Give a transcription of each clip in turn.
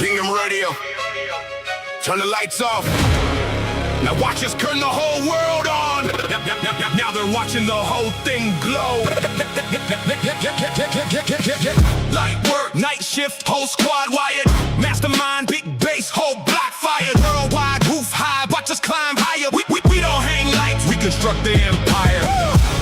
Kingdom Radio. Turn the lights off. Now watch us turn the whole world on. Now they're watching the whole thing glow. Light work, night shift, whole squad wired. Mastermind, big bass, whole block fired. Worldwide, roof high, watch us climb higher. We don't hang lights, we construct the empire.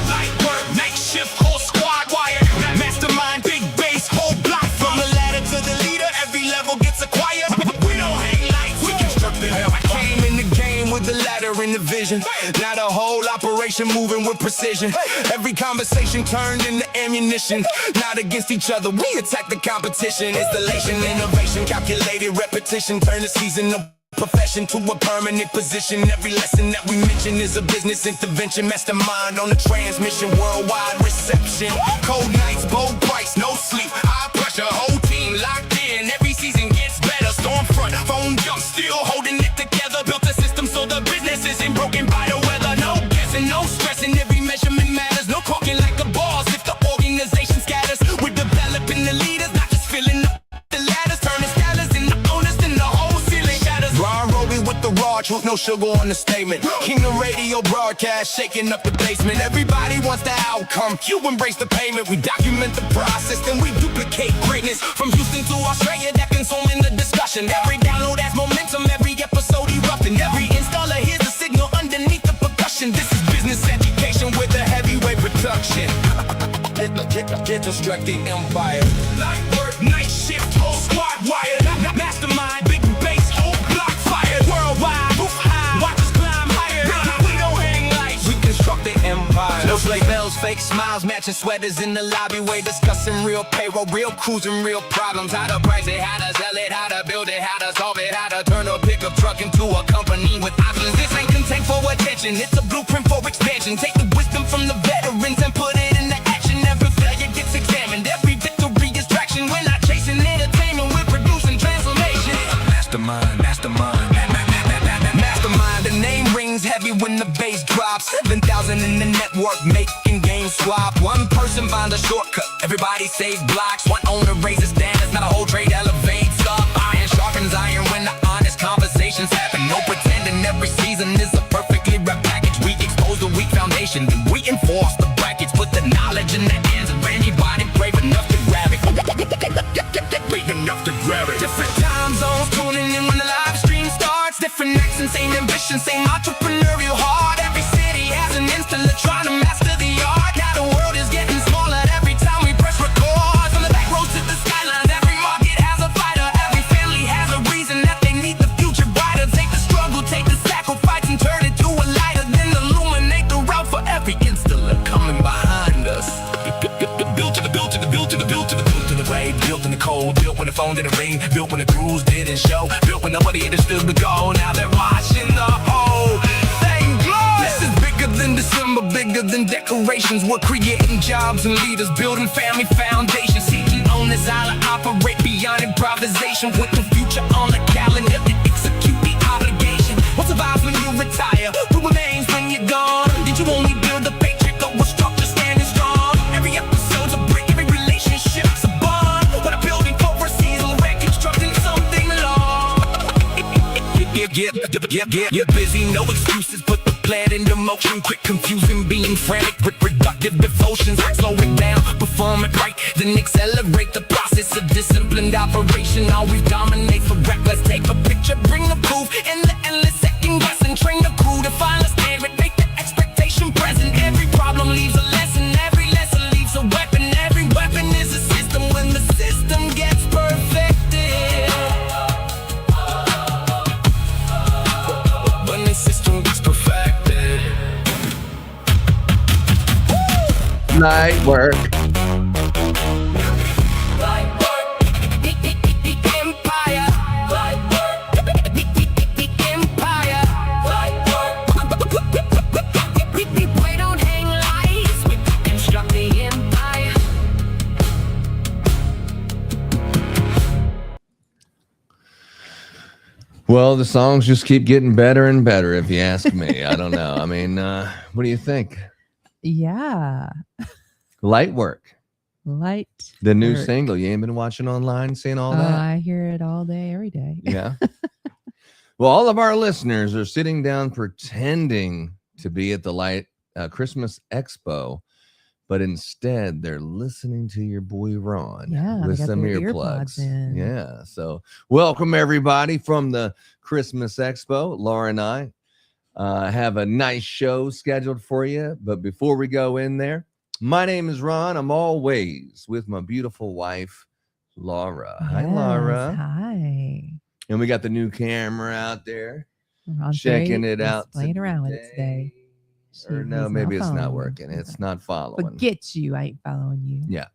Light work, night shift, whole squad wired. Mastermind, big bass, whole block. From the ladder to the leader, every level gets acquired. We don't hang lights, we construct the empire. I came in the game with the ladder and the vision. Now the whole operation moving with precision. Every conversation turned into ammunition. Not against each other, we attack the competition. Installation, innovation, calculated repetition. Turn the season of profession to a permanent position. Every lesson that we mention is a business intervention. Mastermind on the transmission, worldwide reception. Cold nights, bold price, no sleep, high pressure, whole team locked in. Every season gets better. Storm front, phone jump, still holding it together. Built a system so the business isn't broken by the weather. No guessing, no stressing, every measurement matters. No talking like a boss if the organization scatters. We're developing the leaders, not just filling up the ladders. Turning scholars into owners, then the whole ceiling shatters. Ron Roby with the raw truth, no sugar on the statement. Kingdom Radio broadcast, shaking up the basement. Everybody wants the outcome, you embrace the payment. We document the process, then we duplicate greatness. From Houston to Australia, that consuming the discussion. Every download has momentum, every episode erupting. Every installer hears the signal underneath the percussion. This is business education with a heavyweight production. Construct the empire. Light work, night shift, whole squad wired. Mastermind, big bass, whole block fired. Worldwide, roof high, watch us climb higher. We don't hang lights, we construct the empire. No sleigh bells, fake smiles, matching sweaters in the lobby. Way discussing real payroll, real cruising, real problems. How to price it, how to sell it, how to build it, how to solve it, how to turn a pickup truck into a company with options. This ain't contained for attention, it's a blueprint for expansion. Take the wisdom from the veterans and put it into action. Every failure gets examined, every victory is traction. We're not chasing entertainment, we're producing transformation. Mastermind, mastermind, mastermind. The name rings heavy when the bass drops. 7,000 in the network making game swap. One person finds a shortcut, everybody saves blocks. One owner raises standards, not a whole trade elevates up. Iron sharpens iron when the honest conversations happen. No pretending, every season is a perfectly wrapped package. We expose the weak foundation, then we enforce the brackets. Put the knowledge in the hands of anybody brave enough to grab it. Brave enough to grab it. Different time zones tuning in when the live stream starts. Different accents, same ambition, same entrepreneurial heart. Every city has an installer trying to master the art. Now the world is getting smaller every time we press record. From the back roads to the skylines, every market has a fighter. Every family has a reason that they need the future brighter. Take the struggle, take the sacrifice and turn it to a lighter. Then illuminate the route for every installer coming behind us. Built to the built to the built to the built to the built to the way. Built in the cold, built when the phone didn't ring. Built when the crews didn't show. Built when nobody understood the goal. Now they're watching the whole thing glow. This is bigger than December, bigger than decorations. We're creating jobs and leaders, building family foundations. Seeking owners how to operate beyond improvisation. With the future on the calendar to execute the obligation. What survives when you retire? Who remains when you're gone? Did you only build a paycheck or a structure standing strong? Every episode's a brick, every relationship's a bond. What a building for a season, we're constructing something long. Get busy, no excuses, put the plan into motion. Quit confusing, being frantic with productive devotions. Slow it down, perform it right, then accelerate the process of disciplined operation. Always dominate for reckless, take a picture, bring the proof. In the endless second guessing, train the crew to find a standard, make the expectation present. Every problem leaves a lesson. light work. Well, the songs just keep getting better and better, if you ask me. I don't know. I mean, what do you think? Yeah. Light work. Light. The new work. single. You ain't been watching online, seeing all that? I hear it all day, every day. Yeah. Well, all of our listeners are sitting down pretending to be at the Light Christmas Expo, but instead they're listening to your boy Ron with some earplugs. Yeah. So welcome everybody from the Christmas Expo. Laura and I have a nice show scheduled for you. But before we go in there, my name is Ron. I'm always with my beautiful wife, Laura. Hi, Laura. Hi. And we got the new camera out there. Checking it out. Playing around with it today. Or no, maybe it's not working. It's not following. Forget you. I ain't following you. Yeah.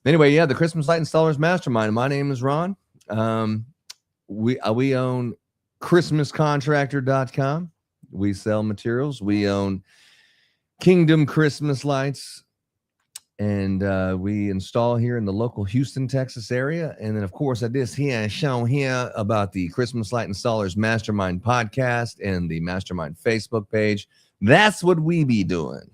Anyway, yeah, the Christmas Light Installers Mastermind. My name is Ron. We own ChristmasContractor.com. We sell materials. We own Kingdom Christmas Lights. And we install here in the local Houston, Texas area. And then, of course, I just shown here about the Christmas Light Installers Mastermind podcast and the Mastermind Facebook page. That's what we be doing.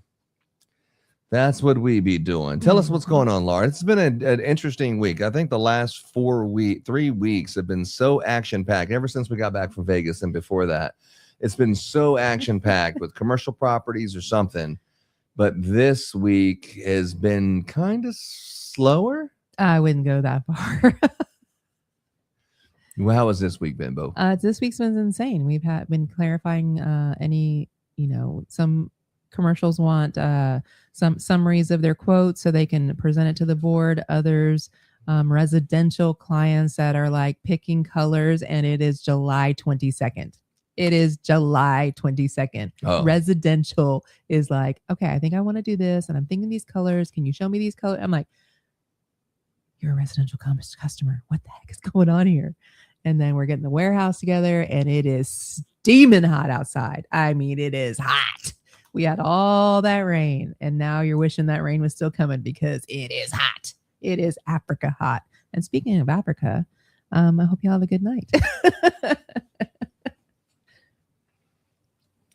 That's what we be doing. Tell us what's going on, Laura. It's been an interesting week. I think the last 3 weeks have been so action-packed ever since we got back from Vegas and before that. It's been so action-packed with commercial properties or something. But this week has been kind of slower. I wouldn't go that far. Well, how has this week been, Bo? This week's been insane. We've been clarifying some commercials want some summaries of their quotes so they can present it to the board. Others, residential clients that are like picking colors, and it is July 22nd. It is July 22nd. Oh. Residential is like, okay, I think I want to do this, and I'm thinking these colors. Can you show me these colors? I'm like, you're a residential customer. What the heck is going on here? And then we're getting the warehouse together, and it is steaming hot outside. I mean, it is hot. We had all that rain, and now you're wishing that rain was still coming because it is hot. It is Africa hot. And speaking of Africa, I hope you all have a good night.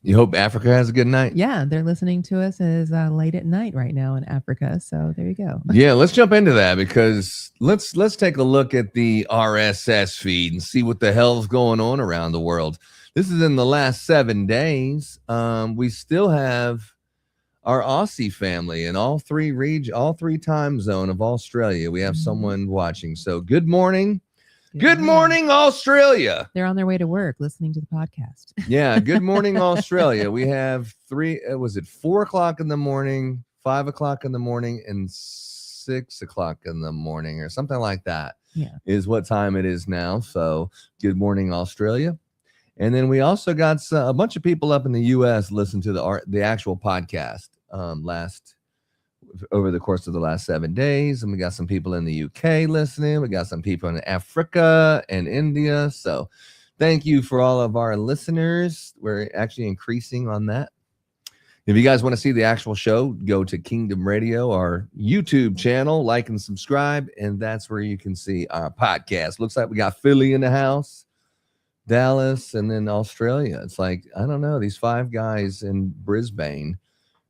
You hope Africa has a good night? Yeah, they're listening to us as late at night right now in Africa. So there you go. Yeah, let's jump into that because let's take a look at the RSS feed and see what the hell's going on around the world. This is in the last 7 days. We still have our Aussie family in all three time zone of Australia. We have someone watching. So good morning. Good morning, Australia. They're on their way to work listening to the podcast. Yeah. Good morning, Australia. We have 4 o'clock in the morning, 5 o'clock in the morning, and 6 o'clock in the morning or something like that. Yeah. Is what time it is now. So good morning, Australia. And then we also got a bunch of people up in the U.S. listen to the actual podcast over the course of the last 7 days. And we got some people in the UK listening. We got some people in Africa and India. So thank you for all of our listeners. We're actually increasing on that. If you guys want to see the actual show, go to Kingdom Radio, our YouTube channel, like and subscribe. And that's where you can see our podcast. Looks like we got Philly in the house, Dallas, and then Australia. It's like, I don't know, these 5 guys in Brisbane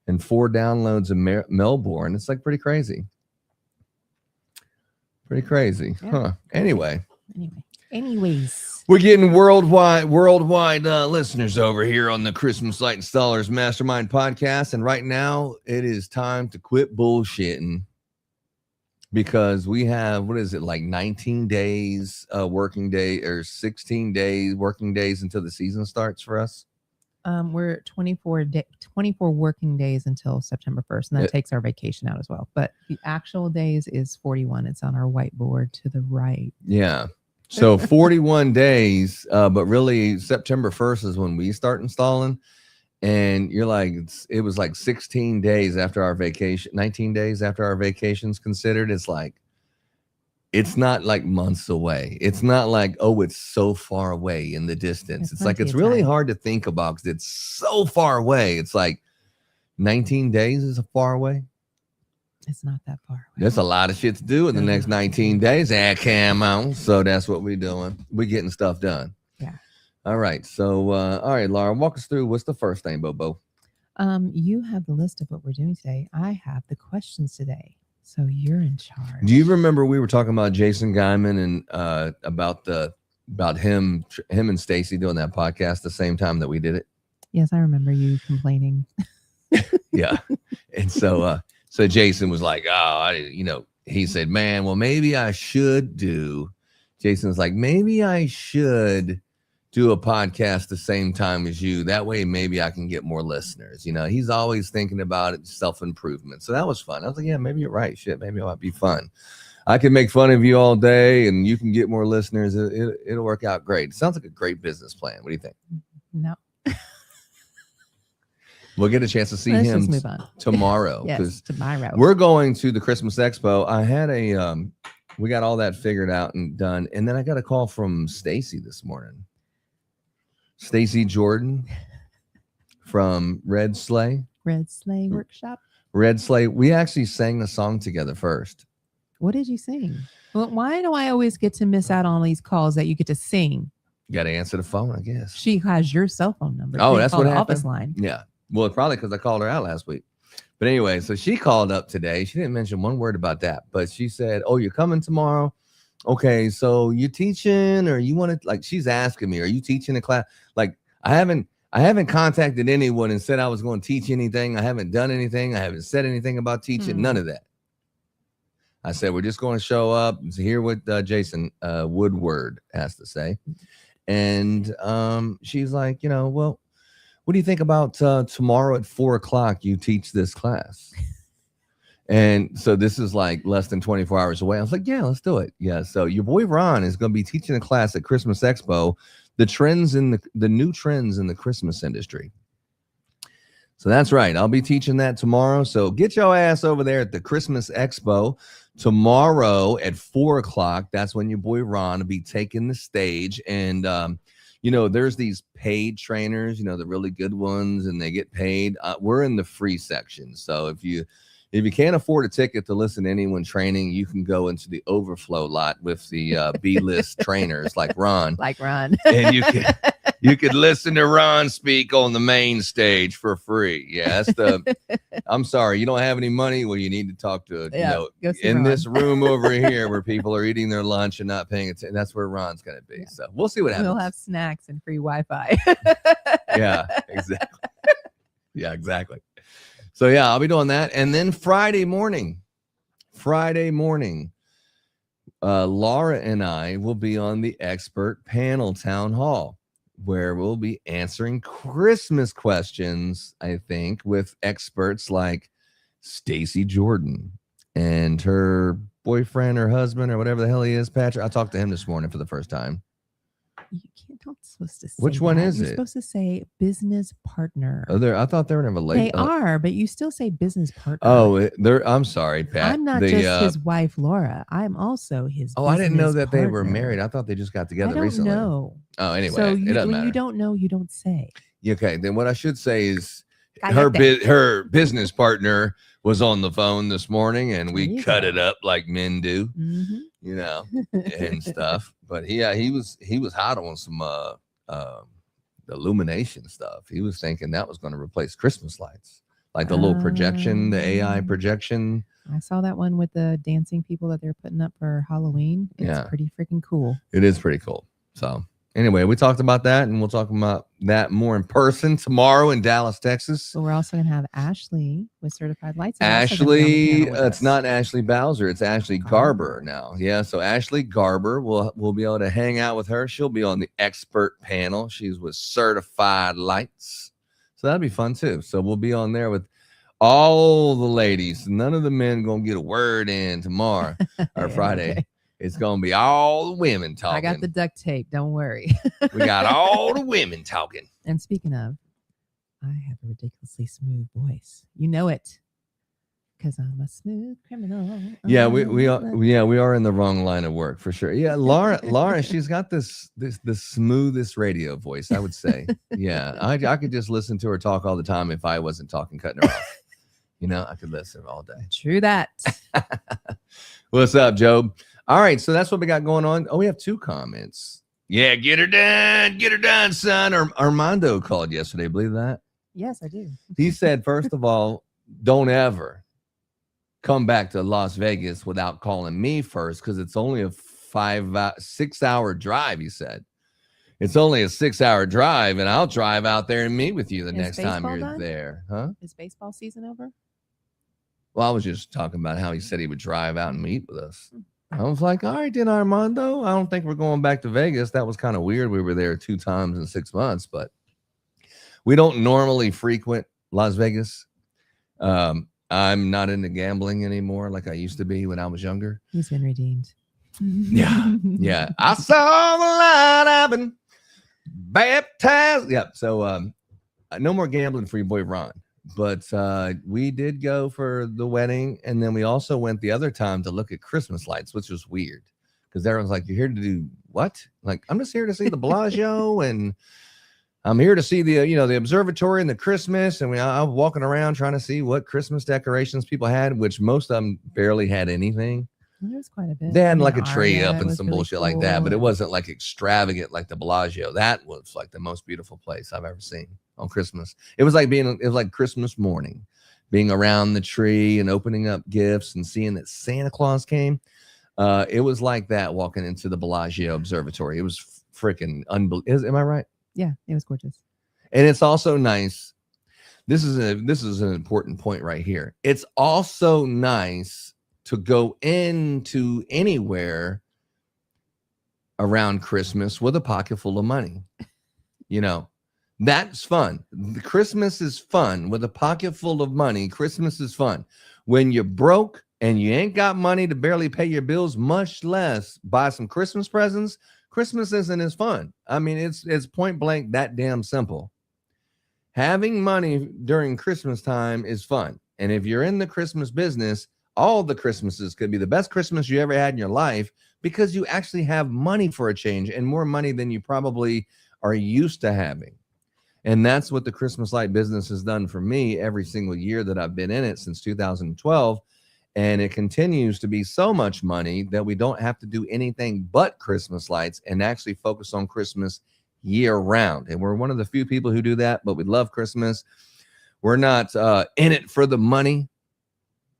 and 4 downloads in Melbourne. It's like pretty crazy. Pretty crazy. Yeah. Huh. Anyways. We're getting worldwide listeners over here on the Christmas Light Installers Mastermind podcast. And right now it is time to quit bullshitting because we have, 19 days working day or 16 days working days until the season starts for us. We're 24 working days until September 1st, and that takes our vacation out as well. But the actual days is 41. It's on our whiteboard to the right. Yeah. So 41 days, but really September 1st is when we start installing. And you're like, it was like 16 days after our vacation, 19 days after our vacation's considered. It's like, it's not like months away. It's not like, oh, it's so far away in the distance. It's like, plenty it's of really time. hard to think about because it's so far away. It's like 19 days is far away. It's not that far away. There's a lot of shit to do in the next 19 days. Come on. So that's what we're doing. We're getting stuff done. Yeah. All right. So, all right, Laura, walk us through. What's the first thing, Bobo? You have the list of what we're doing today. I have the questions today. So you're in charge. Do you remember we were talking about Jason Guyman and about him and Stacy doing that podcast the same time that we did it? Yes, I remember you complaining. Yeah. And so Jason was like, he said, man, well, maybe I should do. Jason was like, maybe I should do a podcast the same time as you. That way, maybe I can get more listeners. He's always thinking about it, self-improvement. So that was fun. I was like, yeah, maybe you're right. Shit, maybe it might be fun. I can make fun of you all day and you can get more listeners. It'll work out great. It sounds like a great business plan. What do you think? No. We'll get a chance to see Let's him just move on. tomorrow. Yes, tomorrow. We're going to the Christmas Expo. I had we got all that figured out and done. And then I got a call from Stacy this morning. Stacy Jordan from Red Sleigh Workshop. Red Sleigh. We actually sang the song together first. What did you sing? Well, why do I always get to miss out on these calls that you get to sing? You got to answer the phone, I guess. She has your cell phone number. Oh, She that's called what the happened? office line. Yeah. Well, probably because I called her out last week. But anyway, so she called up today. She didn't mention one word about that, but she said, oh, you're coming tomorrow? Okay, so you teaching or you want to, like, she's asking me, are you teaching a class? Like, I haven't contacted anyone and said I was going to teach anything. I haven't done anything. I haven't said anything about teaching. None of that. I said, we're just going to show up and hear what Jason Woodward has to say. And she's like, well, what do you think about tomorrow at 4:00? You teach this class. And so this is like less than 24 hours away. I was like, yeah, let's do it. Yeah. So your boy Ron is going to be teaching a class at Christmas Expo, the trends in the new trends in the Christmas industry. So that's right. I'll be teaching that tomorrow. So get your ass over there at the Christmas Expo tomorrow at 4:00. That's when your boy Ron will be taking the stage. And, there's these paid trainers, the really good ones, and they get paid. We're in the free section. So if you can't afford a ticket to listen to anyone training, you can go into the overflow lot with the B-list trainers like Ron. Like Ron. And you could listen to Ron speak on the main stage for free. Yeah, I'm sorry, you don't have any money. Well, you need to talk to, go see in Ron. this room over here where people are eating their lunch and not paying attention. That's where Ron's going to be. Yeah. So we'll see what happens. We'll have snacks and free Wi-Fi. Yeah, exactly. Yeah, exactly. So yeah, I'll be doing that. And then Friday morning, Laura and I will be on the expert panel town hall where we'll be answering Christmas questions, I think, with experts like Stacy Jordan and her boyfriend or husband or whatever the hell he is, Patrick. I talked to him this morning for the first time. You not supposed to say Which one that. is You're it? supposed to say business partner. Oh, I thought they were never late. They are, but you still say business partner. Oh, I'm sorry, Pat. I'm not just his wife, Laura. I'm also his. Oh, I didn't know business that they were partner. married. I thought they just got together I don't recently. know. Oh, anyway, So it doesn't when matter. you don't know, you don't say. Okay, then what I should say is Cállate. her business partner was on the phone this morning, and There we you cut go. it up like men do, Mm-hmm. and stuff. But he was hot on some illumination stuff. He was thinking that was going to replace Christmas lights, like the little projection, the AI projection. I saw that one with the dancing people that they're putting up for Halloween. It's Yeah. pretty freaking cool. It is pretty cool. So anyway, we talked about that, and we'll talk about that more in person tomorrow in Dallas, Texas. So we're also going to have Ashley with Certified Lights. also gonna be on the Ashley, panel with it's us. not Ashley Bowser, it's Ashley Garber now. Yeah, so Ashley Garber, we'll be able to hang out with her. She'll be on the expert panel. She's with Certified Lights, so that'll be fun too. So we'll be on there with all the ladies. None of the men gonna get a word in tomorrow or Friday. Okay. It's gonna be all the women talking. I got the duct tape. Don't worry. We got all the women talking. And speaking of, I have a ridiculously smooth voice. You know it. Because I'm a smooth criminal. Yeah, we are in the wrong line of work for sure. Yeah, Laura, she's got this the smoothest radio voice, I would say. Yeah, I could just listen to her talk all the time if I wasn't talking, cutting her off. I could listen all day. True that. What's up, Job? All right, so that's what we got going on. Oh, we have 2 comments. Yeah, get her done, son. Armando called yesterday. Believe that? Yes, I do. He said, first of all, don't ever come back to Las Vegas without calling me first, because it's only a 6-hour drive. He said it's only a 6-hour drive, and I'll drive out there and meet with you the next time you're there. Huh? Is baseball season over? Well, I was just talking about how he said he would drive out and meet with us. I was like, all right, then, Armando, I don't think we're going back to Vegas. That was kind of weird. We were there 2 times in 6 months, but we don't normally frequent Las Vegas. I'm not into gambling anymore like I used to be when I was younger. He's been redeemed. Yeah. I saw the light. I've been baptized. Yeah. So no more gambling for your boy Ron. But we did go for the wedding, and then we also went the other time to look at Christmas lights, which was weird because everyone's like, "You're here to do what?" Like, I'm just here to see the Bellagio, and I'm here to see the observatory and the Christmas. And I was walking around trying to see what Christmas decorations people had, which most of them barely had anything. There was quite a bit. They had like a tree up and some really bullshit like that, but it wasn't like extravagant like the Bellagio. That was like the most beautiful place I've ever seen on Christmas. It was like Christmas morning, being around the tree and opening up gifts and seeing that Santa Claus came. It was like that walking into the Bellagio Observatory. It was freaking unbelievable. Am I right? Yeah, it was gorgeous. And it's also nice. This is an important point right here. It's also nice to go into anywhere around Christmas with a pocket full of money. That's fun. Christmas is fun with a pocket full of money. Christmas is fun. When you're broke and you ain't got money to barely pay your bills, much less buy some Christmas presents, Christmas isn't as fun. I mean, it's point blank that damn simple. Having money during Christmas time is fun. And if you're in the Christmas business, all the Christmases could be the best Christmas you ever had in your life because you actually have money for a change, and more money than you probably are used to having. And that's what the Christmas light business has done for me every single year that I've been in it since 2012. And it continues to be so much money that we don't have to do anything but Christmas lights and actually focus on Christmas year round. And we're one of the few people who do that, but we love Christmas. We're not in it for the money.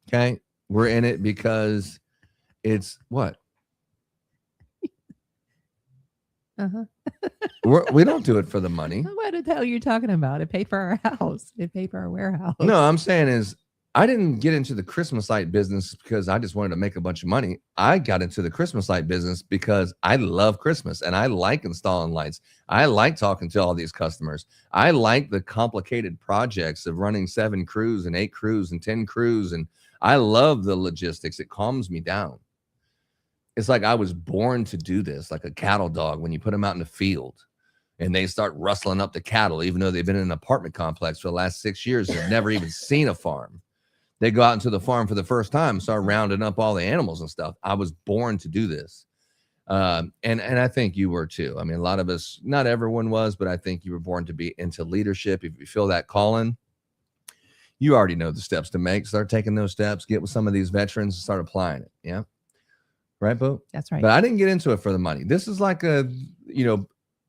Okay. We're in it because it's what? Uh-huh. We don't do it for the money. What the hell are you talking about? It paid for our house. It paid for our warehouse. No, I'm saying is I didn't get into the Christmas light business because I just wanted to make a bunch of money. I got into the Christmas light business because I love Christmas and I like installing lights. I like talking to all these customers. I like the complicated projects of running 7 crews and 8 crews and 10 crews. And I love the logistics. It calms me down. It's like I was born to do this, like a cattle dog when you put them out in the field and they start rustling up the cattle, even though they've been in an apartment complex for the last 6 years. They've never even seen a farm. They go out into the farm for the first time, start rounding up all the animals and stuff. I was born to do this. And I think you were too. I mean, a lot of us, not everyone was, but I think you were born to be into leadership. If you feel that calling, you already know the steps to make. Start taking those steps, get with some of these veterans and start applying it. Yeah. Right, Bo? That's right. But I didn't get into it for the money. This is like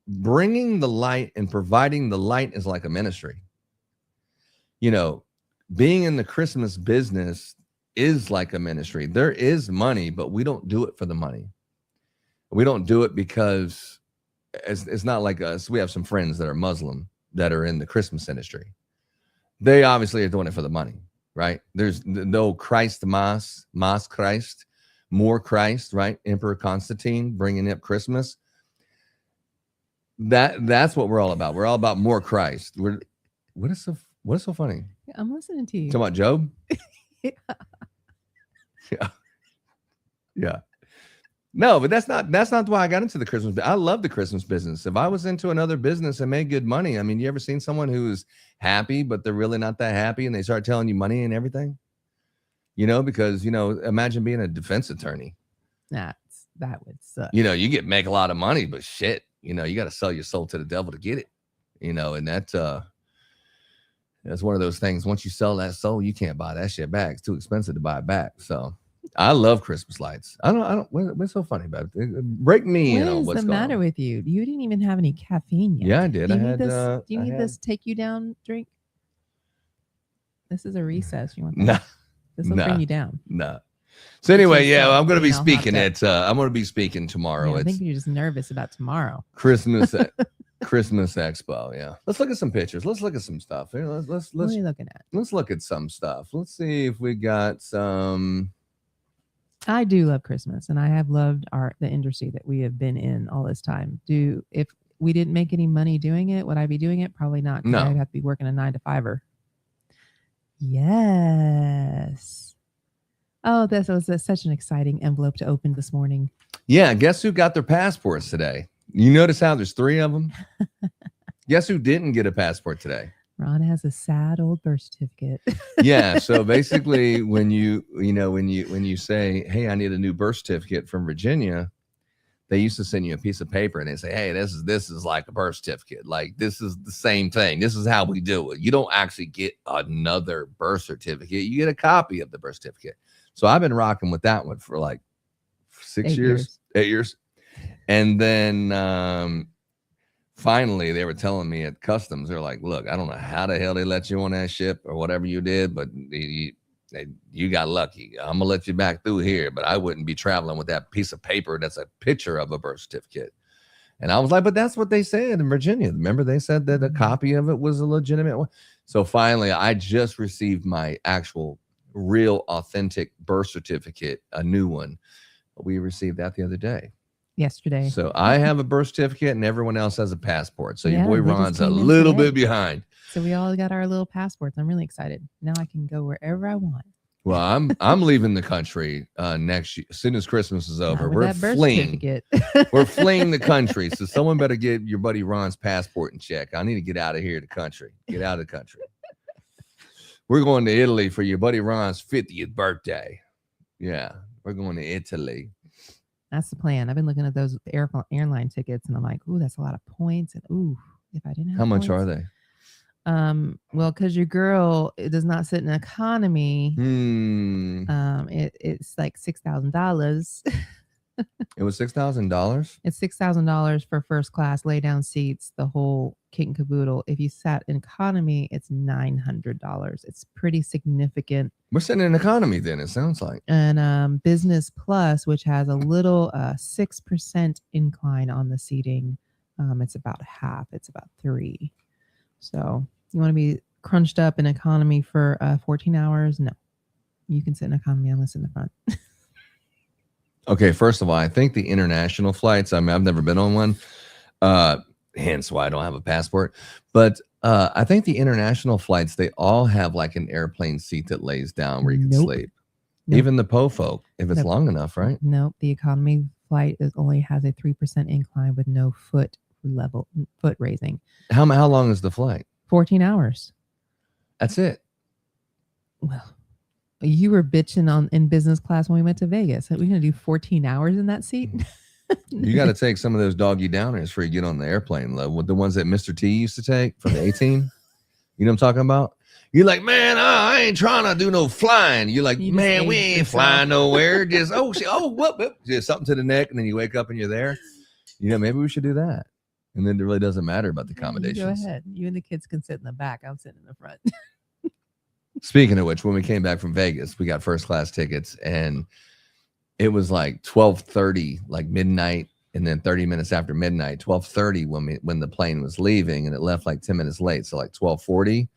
bringing the light and providing the light is like a ministry. Being in the Christmas business is like a ministry. There is money, but we don't do it for the money. We don't do it because it's not like us. We have some friends that are Muslim that are in the Christmas industry. They obviously are doing it for the money, right? There's no Christ Mass Christ, more Christ, right? Emperor Constantine bringing up Christmas. That's what we're all about. We're all about more Christ. What is so funny? I'm listening to you. Talking about Job? Yeah. No, but that's not why I got into the Christmas. I love the Christmas business. If I was into another business and made good money, I mean, you ever seen someone who's happy, but they're really not that happy and they start telling you money and everything? Because, imagine being a defense attorney. That would suck. You make a lot of money, but shit, you got to sell your soul to the devil to get it, and that's one of those things. Once you sell that soul, you can't buy that shit back. It's too expensive to buy it back. So I love Christmas lights. I don't, what's so funny about it? Break me in on what's the matter with you? You didn't even have any caffeine yet. Yeah, I did. Do you need this take you down drink? This is a recess. You want that? Nah. This will bring you down. No. So anyway, I'm going to be I'll speaking I'm going to be speaking tomorrow. I think you're just nervous about tomorrow. Christmas Expo. Yeah. Let's look at some pictures. Let's look at some stuff. Let's What are you looking at? Let's look at some stuff. Let's see if we got some. I do love Christmas, and I have loved the industry that we have been in all this time. If we didn't make any money doing it, would I be doing it? Probably not. No. I'd have to be working a 9-to-5er. Yes. Oh, this was such an exciting envelope to open this morning. Yeah. Guess who got their passports today? You notice how there's 3 of them? Guess who didn't get a passport today? Ron has a sad old birth certificate. Yeah. So basically, when you say, "Hey, I need a new birth certificate from Virginia," they used to send you a piece of paper and they say, "Hey, this is like a birth certificate. Like this is the same thing. This is how we do it. You don't actually get another birth certificate. You get a copy of the birth certificate." So I've been rocking with that one for like 8 years. And then finally they were telling me at customs, they're like, "Look, I don't know how the hell they let you on that ship or whatever you did, but you got lucky. I'm gonna let you back through here, but I wouldn't be traveling with that piece of paper that's a picture of a birth certificate." And I was like, "But that's what they said in Virginia. Remember, they said that a copy of it was a legitimate one." So finally, I just received my actual, real, authentic birth certificate, a new one. We received that the other day. Yesterday. So I have a birth certificate and everyone else has a passport. So your boy we just Ron's a came in little today. bit behind. So we all got our little passports. I'm really excited. Now I can go wherever I want. Well, I'm leaving the country next year. As soon as Christmas is over, we're fleeing. We're fleeing the country. So someone better get your buddy Ron's passport in check. I need to get out of here, the country. Get out of the country. We're going to Italy for your buddy Ron's 50th birthday. Yeah, we're going to Italy. That's the plan. I've been looking at those airline tickets, and I'm like, "Ooh, that's a lot of points." And ooh, if I didn't have How much points, are they? Well, because your girl, it does not sit in economy. It's like $6,000. It was $6,000. It's $6,000 for first class lay down seats, the whole kit and caboodle. If you sat in economy, it's $900. It's pretty significant. We're sitting in economy then, it sounds like. And business plus, which has a little 6% incline on the seating, it's about half. It's about 3. So you want to be crunched up in economy for 14 hours? No, you can sit in economy. I'm gonna sit in the front. Okay, first of all, I think the international flights, I mean, I've never been on one, hence why I don't have a passport. But I think the international flights, they all have like an airplane seat that lays down where you can sleep. Nope. Even the PO if it's long enough, right? Nope. The economy flight only has a 3% incline with no foot raising. How long is the flight? 14 hours. That's it. Well, you were bitching in business class when we went to Vegas. We're going to do 14 hours in that seat. You got to take some of those doggy downers before you get on the airplane. With the ones that Mr. T used to take from the 18. You know what I'm talking about? You're like, "Man, I ain't trying to do no flying." You're like, "Man, we ain't flying nowhere. Just what? Just something to the neck," and then you wake up and you're there. Maybe we should do that. And then it really doesn't matter about the accommodations. Go ahead. You and the kids can sit in the back. I'm sitting in the front. Speaking of which, when we came back from Vegas, we got first class tickets and it was like 12:30, like midnight. And then 30 minutes after midnight, 12:30 when the plane was leaving, and it left like 10 minutes late. So like 12:40.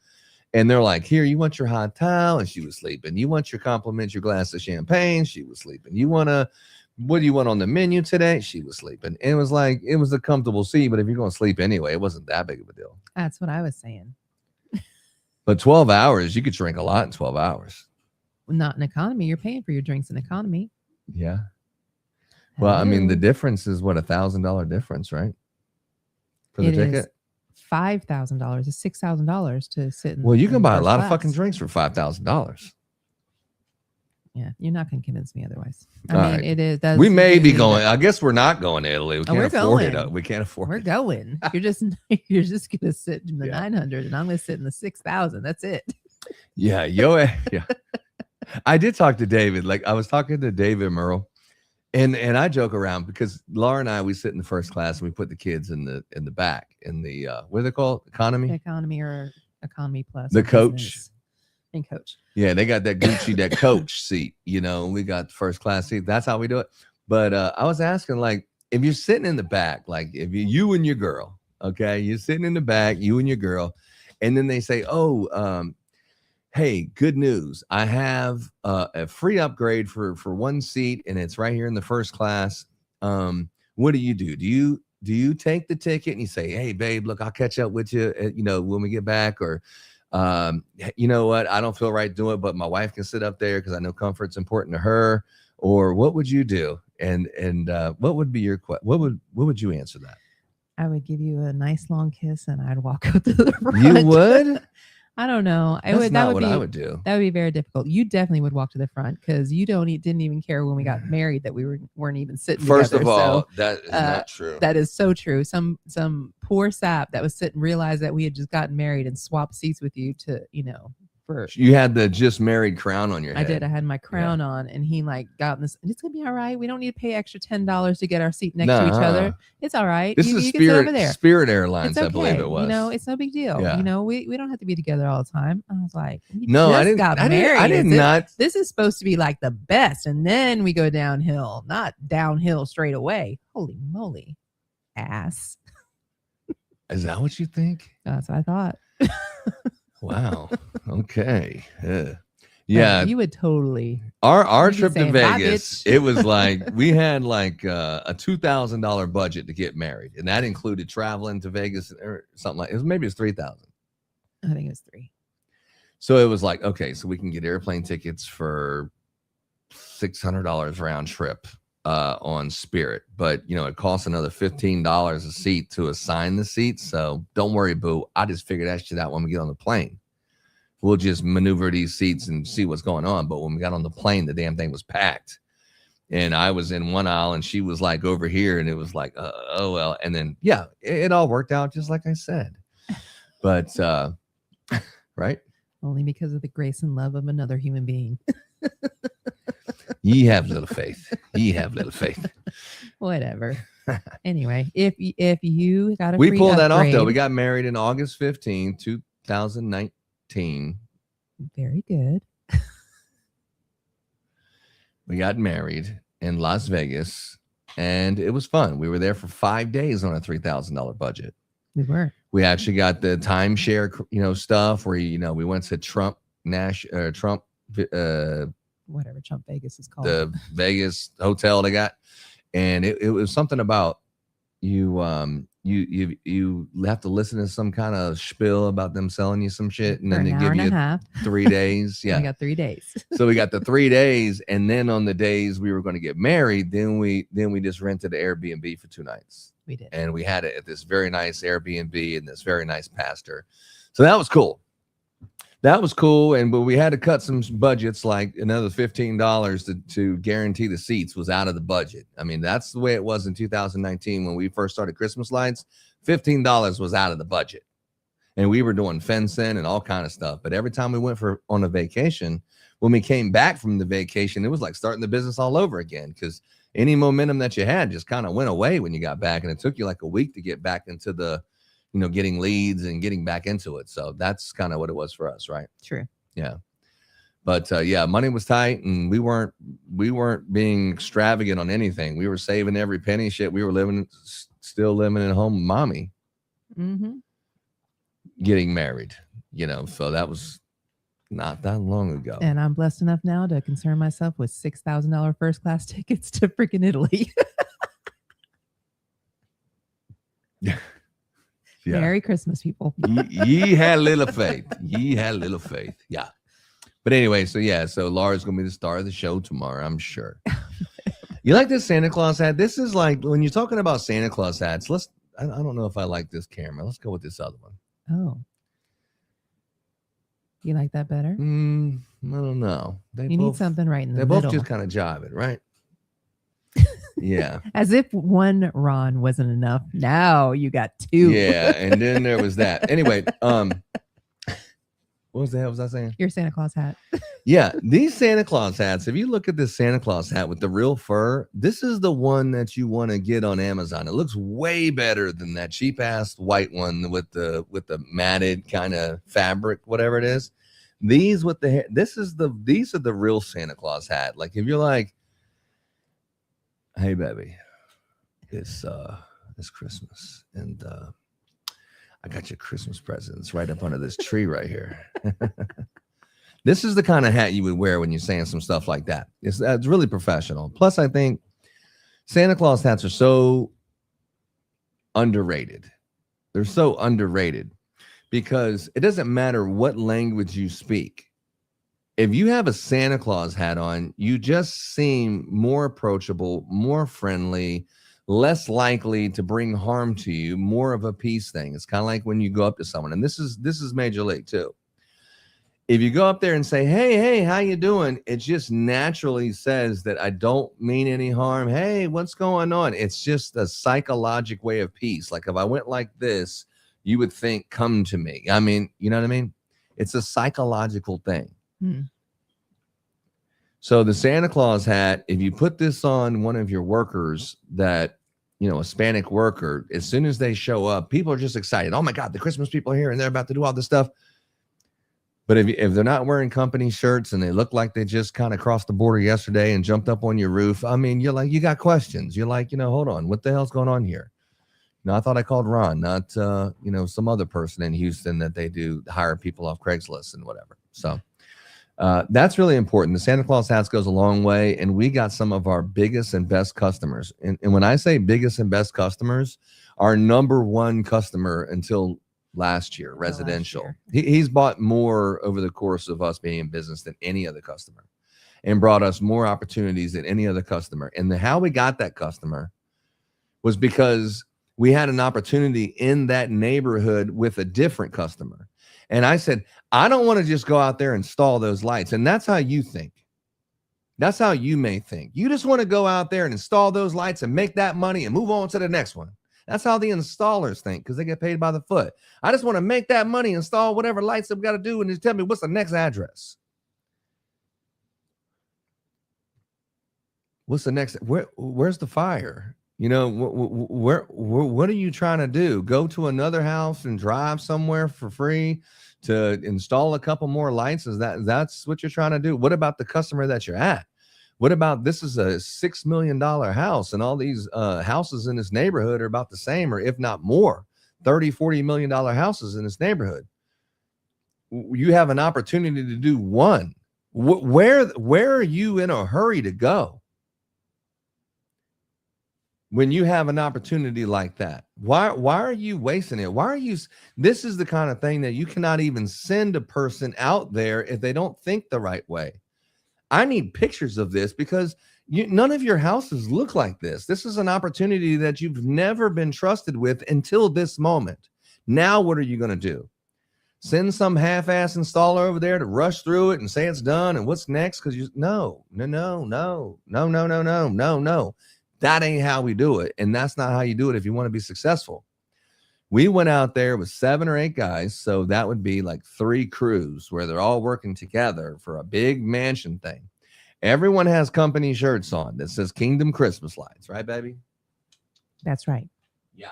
And they're like, "Here, you want your hot towel?" And she was sleeping. "You want your compliments, your glass of champagne?" She was sleeping. What do you want on the menu today? She was sleeping. And it was like, it was a comfortable seat, but if you're going to sleep anyway, it wasn't that big of a deal. That's what I was saying. But 12 hours, you could drink a lot in 12 hours. Not in economy. You're paying for your drinks in economy. Yeah. Well, I mean, the Hello. difference is what, $1,000 difference, right? For the It is ticket. $5,000. It's $6,000 to sit in. Well, you can in buy a first lot of class. fucking drinks for $5,000. Yeah, you're not going to convince me otherwise. I All mean, right. it is. We may be going. I guess we're not going to Italy. We can't we're afford it. going. We can't afford We're it. going. You're just going to sit in the Yeah. 900, and I'm going to sit in the 6,000. That's it. Yeah, yeah. I did talk to David. Like I was talking to David Merle, and I joke around because Laura and I, we sit in the first class and we put the kids in the back in the what are they called? Economy. Economy or economy plus. The or coach. business. And coach. Yeah, they got that Gucci, that coach seat. You know, we got the first class seat. That's how we do it. But I was asking, like, if you're sitting in the back, like if you and your girl, okay, you're sitting in the back, you and your girl, and then they say, oh, hey, good news. I have a free upgrade for one seat, and it's right here in the first class. What do? Do you take the ticket and you say, hey, babe, look, I'll catch up with you, when we get back, or you know what? I don't feel right doing it, but my wife can sit up there because I know comfort's important to her. Or what would you do? And what would be your question? What would you answer that? I would give you a nice long kiss and I'd walk out to the front. You would? I don't know. That's not what I would do. That would be very difficult. You definitely would walk to the front because you didn't even care when we got married that we weren't even sitting First together. of all, So, that is not true. that is so true. Some poor sap that was sitting realized that we had just gotten married and swapped seats with you to, for You had the just married crown on your head. I did. I had my crown on, and he got in this. It's gonna be all right. We don't need to pay extra $10 to get our seat next to each other. It's all right. This you is can sit over there. Spirit Airlines, It's okay. I believe it was. It's no big deal. Yeah. We don't have to be together all the time. I was like, No, I didn't. Got I married. did not. This is supposed to be like the best, and then we go downhill, not downhill straight away. Holy moly, ass. Is that what you think? That's what I thought. Wow. Okay. Yeah. You would totally. Our You'd be trip to saying, "Bye, Vegas, bitch." it was like we had like a $2,000 budget to get married, and that included traveling to Vegas or something like it was. Maybe it's $3,000. I think it was 3. So it was like, okay, so we can get airplane tickets for $600 round trip on Spirit, but it costs another $15 a seat to assign the seats. So don't worry, boo. I just figured that shit out when we get on the plane. We'll just maneuver these seats and see what's going on. But when we got on the plane, the damn thing was packed, and I was in one aisle and she was like over here, and it was like, oh well. And then it all worked out just like I said. But right. Only because of the grace and love of another human being. Ye have little faith. Ye have little faith. Whatever. Anyway, if you got a We free pulled that off though. upgrade- We got married in August 15, 2019. Very good. We got married in Las Vegas, and it was fun. We were there for 5 days on a $3,000 budget. We were. We actually got the timeshare, stuff where we went to Trump, Whatever Trump Vegas is called. the Vegas hotel they got, and it was something about you have to listen to some kind of spiel about them selling you some shit, and For then they an give hour and you a half. 3 days. We Yeah. got 3 days. So we got the 3 days, and then on the days we were going to get married, then we just rented an Airbnb for 2 nights. We did. And we had it at this very nice Airbnb and this very nice pastor. So that was cool. But we had to cut some budgets, like another $15 to guarantee the seats was out of the budget. I mean, that's the way it was in 2019 when we first started Christmas Lights. $15 was out of the budget, and we were doing fencing and all kind of stuff. But every time we went on a vacation, when we came back from the vacation, it was like starting the business all over again, because any momentum that you had just kind of went away when you got back, and it took you like a week to get back into the getting leads and getting back into it. So that's kind of what it was for us, right? True. Yeah. But money was tight, and we weren't being extravagant on anything. We were saving every penny. Shit, we were still living at home with mommy, getting married, so that was not that long ago. And I'm blessed enough now to concern myself with $6,000 first class tickets to freaking Italy. Yeah. Merry Christmas, people. Ye had little faith. Yeah. But anyway, so Laura's gonna be the star of the show tomorrow, I'm sure. You like this Santa Claus hat? This is like when you're talking about Santa Claus hats. I don't know if I like this camera. Let's go with this other one. Oh. You like that better? I don't know. You need something right in the They middle. both just kind of jive it, right? Yeah. As if one Ron wasn't enough. Now you got two. Yeah, and then there was that. Anyway, what the hell was I saying? Your Santa Claus hat. Yeah, these Santa Claus hats, if you look at this Santa Claus hat with the real fur, this is the one that you want to get on Amazon. It looks way better than that cheap ass white one with the matted kind of fabric, whatever it is. These with the these are the real Santa Claus hat. Like if you're like, hey baby, it's Christmas and I got your Christmas presents right up under this tree right here. This is the kind of hat you would wear when you're saying some stuff like that. It's really professional. Plus, I think Santa Claus hats are so underrated. They're so underrated because it doesn't matter what language you speak. If you have a Santa Claus hat on, you just seem more approachable, more friendly, less likely to bring harm to you, more of a peace thing. It's kind of like when you go up to someone, and this is Major League too. If you go up there and say, hey, how you doing? It just naturally says that I don't mean any harm. Hey, what's going on? It's just a psychological way of peace. Like if I went like this, you would think, come to me. I mean, you know what I mean? It's a psychological thing. So the Santa Claus hat, if you put this on one of your workers that, a Hispanic worker, as soon as they show up, people are just excited. Oh my God, the Christmas people are here and they're about to do all this stuff. But if they're not wearing company shirts and they look like they just kind of crossed the border yesterday and jumped up on your roof, I mean, you're like, you got questions. You're like, hold on, what the hell's going on here? No, I thought I called Ron, not, some other person in Houston that they do hire people off Craigslist and whatever. So that's really important. The Santa Claus hats goes a long way. And we got some of our biggest and best customers. And when I say biggest and best customers, our number one customer until last year, residential. He's bought more over the course of us being in business than any other customer and brought us more opportunities than any other customer. And how we got that customer was because we had an opportunity in that neighborhood with a different customer. And I said, I don't want to just go out there and install those lights. And that's how you think. That's how you may think. You just want to go out there and install those lights and make that money and move on to the next one. That's how the installers think because they get paid by the foot. I just want to make that money, install whatever lights I've got to do, and just tell me what's the next address. What's the next? Where's the fire? What are you trying to do? Go to another house and drive somewhere for free to install a couple more lights? That's what you're trying to do? What about the customer that you're at? What about this is a $6 million house and all these houses in this neighborhood are about the same or if not more, $30-40 million houses in this neighborhood. You have an opportunity to do one. Where are you in a hurry to go? When you have an opportunity like that, why are you wasting it? This is the kind of thing that you cannot even send a person out there if they don't think the right way. I need pictures of this because none of your houses look like this. This is an opportunity that you've never been trusted with until this moment. Now, what are you going to do? Send some half-ass installer over there to rush through it and say it's done and what's next? Because no. That ain't how we do it. And that's not how you do it if you want to be successful. We went out there with 7 or 8 guys. So that would be like 3 crews where they're all working together for a big mansion thing. Everyone has company shirts on that says Kingdom Christmas Lights, right, baby? That's right. Yeah.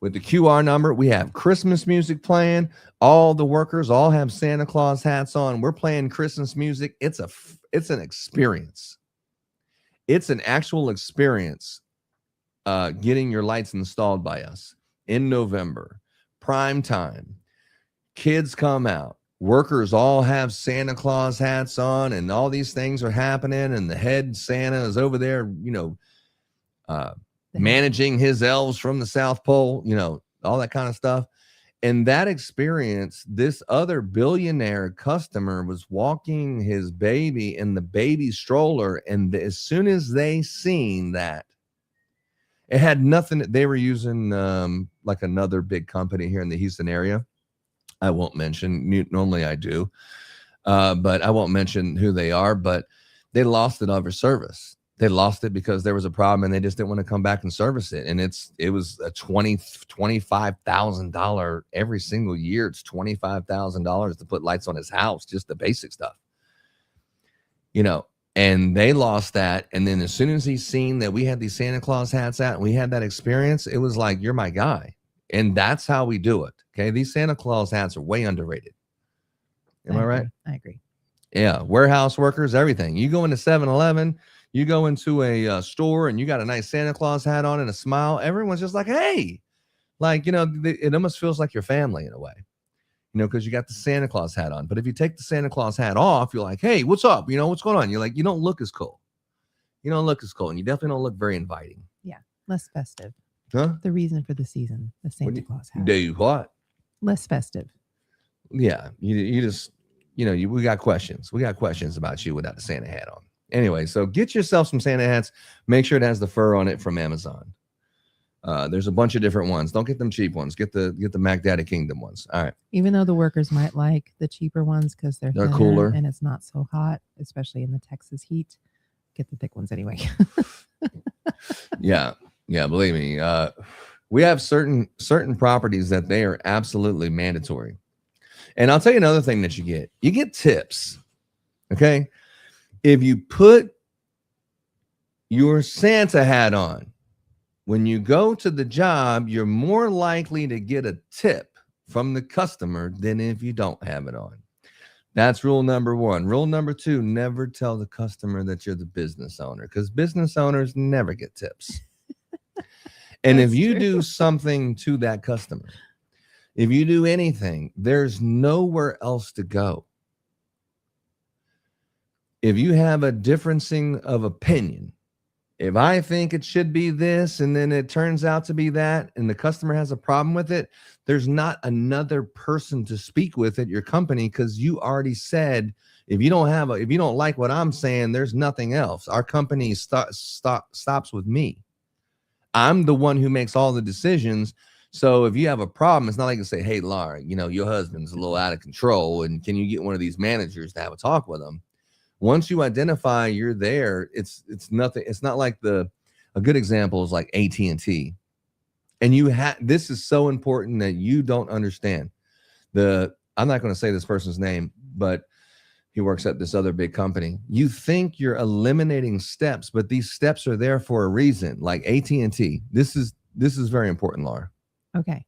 With the QR number, we have Christmas music playing. All the workers all have Santa Claus hats on. We're playing Christmas music. It's an experience. It's an actual experience getting your lights installed by us in November. Prime time. Kids come out. Workers all have Santa Claus hats on and all these things are happening. And the head Santa is over there, managing his elves from the South Pole, all that kind of stuff. in that experience, this other billionaire customer was walking his baby in the baby stroller. And as soon as they seen that, it had nothing. They were using like another big company here in the Houston area. I won't mention. Normally I do, but I won't mention who they are. But they lost it over service. They lost it because there was a problem and they just didn't want to come back and service it. And it was a $25,000 every single year. It's $25,000 to put lights on his house, just the basic stuff, and they lost that. And then as soon as he seen that we had these Santa Claus hats out and we had that experience, it was like, you're my guy. And that's how we do it. Okay. These Santa Claus hats are way underrated. Am I right? I agree. Yeah. Warehouse workers, everything. You go into 7-Eleven, you go into a store and you got a nice Santa Claus hat on and a smile. Everyone's just like, hey, like, it almost feels like your family in a way, because you got the Santa Claus hat on. But if you take the Santa Claus hat off, you're like, hey, what's up? What's going on? You're like, you don't look as cool. You don't look as cool. And you definitely don't look very inviting. Yeah. Less festive. Huh? The reason for the season, the Santa Claus hat. Do what? Less festive. Yeah. You just, we got questions. We got questions about you without a Santa hat on. Anyway, so get yourself some Santa hats. Make sure it has the fur on it from Amazon. There's a bunch of different ones. Don't get them cheap ones. Get the Mac Daddy Kingdom ones. All right. Even though the workers might like the cheaper ones because they're cooler and it's not so hot, especially in the Texas heat, get the thick ones anyway. Yeah. Believe me. We have certain properties that they are absolutely mandatory. And I'll tell you another thing that you get tips. Okay. If you put your Santa hat on, when you go to the job, you're more likely to get a tip from the customer than if you don't have it on. That's rule number 1. Rule number 2, never tell the customer that you're the business owner, because business owners never get tips. And if you do something to that customer, if you do anything, there's nowhere else to go. If you have a differencing of opinion, if I think it should be this and then it turns out to be that, and the customer has a problem with it, there's not another person to speak with at your company, because you already said, if you don't like what I'm saying, there's nothing else. Our company stops with me. I'm the one who makes all the decisions. So if you have a problem, it's not like you say, hey, Laura, your husband's a little out of control, and can you get one of these managers to have a talk with him? Once you identify you're there, it's nothing. It's not like a good example is like AT&T. And this is so important that you don't understand. I'm not going to say this person's name, but he works at this other big company. You think you're eliminating steps, but these steps are there for a reason. Like AT&T. This is very important, Laura. Okay.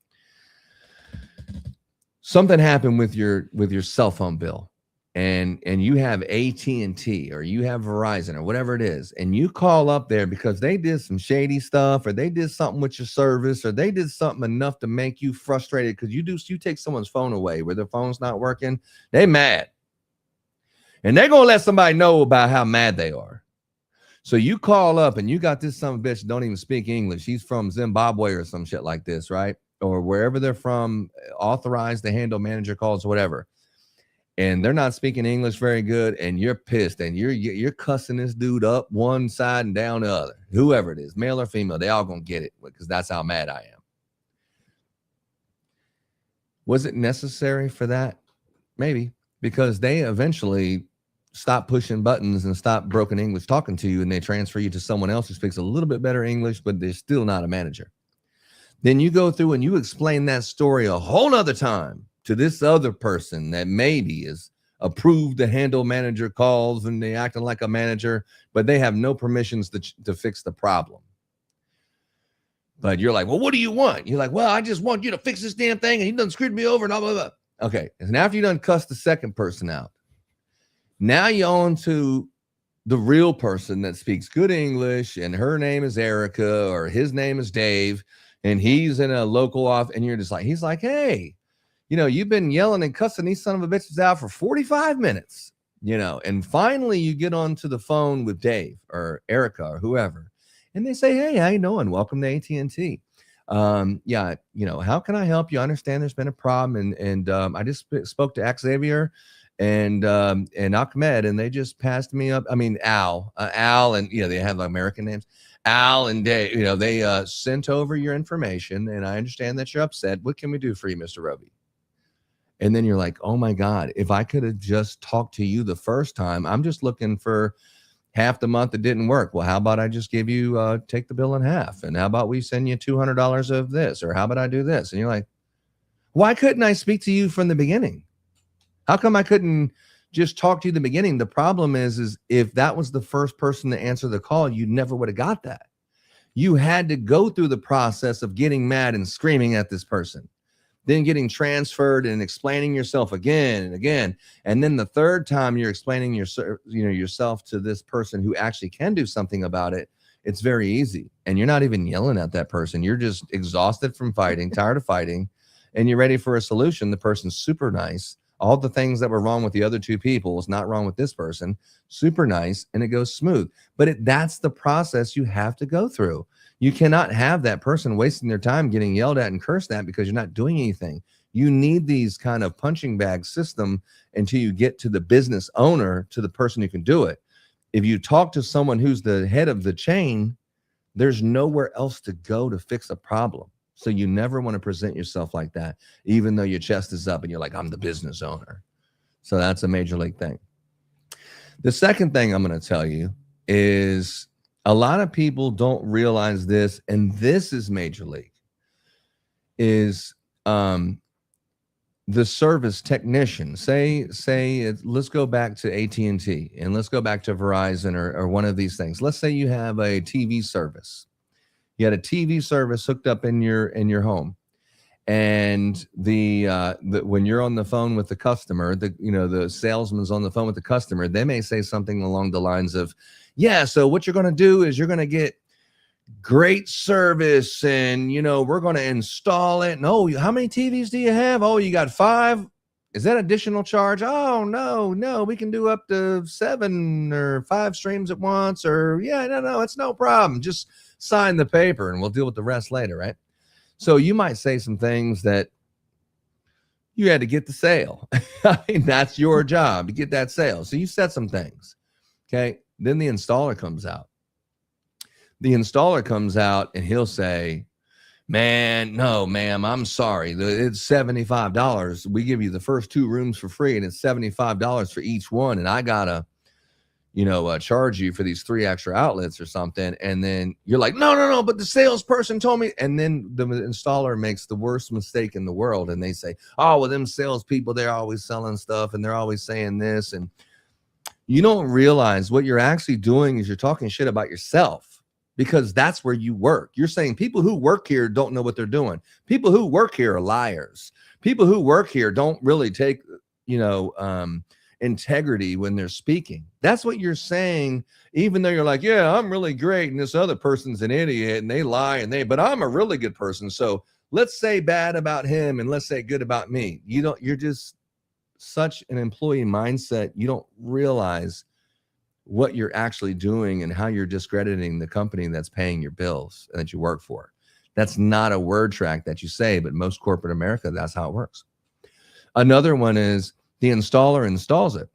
Something happened with your cell phone bill. And you have AT&T or you have Verizon or whatever it is, and you call up there because they did some shady stuff, or they did something with your service, or they did something enough to make you frustrated because you take someone's phone away where their phone's not working, they mad. And they're going to let somebody know about how mad they are. So you call up and you got this son of a bitch that don't even speak English. He's from Zimbabwe or some shit like this, right? Or wherever they're from, authorized to handle manager calls, whatever. And they're not speaking English very good, and you're pissed, and you're cussing this dude up one side and down the other. Whoever it is, male or female, they all gonna get it because that's how mad I am. Was it necessary for that? Maybe, because they eventually stop pushing buttons and stop broken English talking to you, and they transfer you to someone else who speaks a little bit better English, but they're still not a manager. Then you go through and you explain that story a whole nother time to this other person that maybe is approved to handle manager calls and they acting like a manager, but they have no permissions to fix the problem. But you're like, well, what do you want? You're like, well, I just want you to fix this damn thing, and he done screwed me over and blah, blah, blah. Okay. And after you done cuss the second person out, now you're on to the real person that speaks good English, and her name is Erica or his name is Dave, and he's in a local office, and you're just like, he's like, hey, you've been yelling and cussing these son of a bitches out for 45 minutes, and finally you get onto the phone with Dave or Erica or whoever, and they say, hey, how you doing? Welcome to AT&T. Yeah, how can I help you? I understand there's been a problem, and I just spoke to Xavier and Ahmed, and they just passed me up. I mean, Al, and they have American names. Al and Dave, they sent over your information, and I understand that you're upset. What can we do for you, Mr. Roby? And then you're like, oh my God, if I could have just talked to you the first time, I'm just looking for half the month it didn't work. Well, how about I just give you take the bill in half, and how about we send you $200 of this, or how about I do this? And you're like, why couldn't I speak to you from the beginning? How come I couldn't just talk to you in the beginning? The problem is if that was the first person to answer the call, you never would have got that. You had to go through the process of getting mad and screaming at this person, then getting transferred and explaining yourself again and again. And then the third time you're explaining yourself to this person who actually can do something about it, it's very easy. And you're not even yelling at that person. You're just exhausted from fighting, tired of fighting, and you're ready for a solution. The person's super nice. All the things that were wrong with the other two people is not wrong with this person. Super nice, and it goes smooth. But that's the process you have to go through. You cannot have that person wasting their time getting yelled at and cursed at because you're not doing anything. You need these kind of punching bag system until you get to the business owner, to the person who can do it. If you talk to someone who's the head of the chain, there's nowhere else to go to fix a problem. So you never want to present yourself like that, even though your chest is up and you're like, I'm the business owner. So that's a major league thing. The second thing I'm going to tell you is a lot of people don't realize this, and this is major league, is the service technician. Let's go back to AT&T, and let's go back to Verizon or one of these things. Let's say you have a TV service. You had a TV service hooked up in your home, and when you're on the phone with the customer, the salesman's on the phone with the customer, they may say something along the lines of, yeah, so what you're going to do is you're going to get great service, and we're going to install it. And how many TVs do you have? Oh, you got 5. Is that additional charge? Oh, no, we can do up to 7 or 5 streams at once, or no, it's no problem. Just sign the paper and we'll deal with the rest later, right? So you might say some things that you had to get the sale. I mean, that's your job to get that sale. So you said some things, okay? Then the installer comes out. The installer comes out and he'll say, man, no, ma'am, I'm sorry. It's $75. We give you the first 2 rooms for free, and it's $75 for each one. And I got to, charge you for these 3 extra outlets or something. And then you're like, no, but the salesperson told me. And then the installer makes the worst mistake in the world. And they say, oh, well, them salespeople, they're always selling stuff and they're always saying this. And you don't realize what you're actually doing is you're talking shit about yourself, because that's where you work. You're saying people who work here don't know what they're doing. People who work here are liars. People who work here don't really take, integrity when they're speaking. That's what you're saying, even though you're like, yeah, I'm really great, and this other person's an idiot and they lie, but I'm a really good person. So let's say bad about him and let's say good about me. You're just such an employee mindset. You don't realize what you're actually doing and how you're discrediting the company that's paying your bills and that you work for. That's not a word track that you say, but most corporate America, that's how it works. Another one is the installer installs it,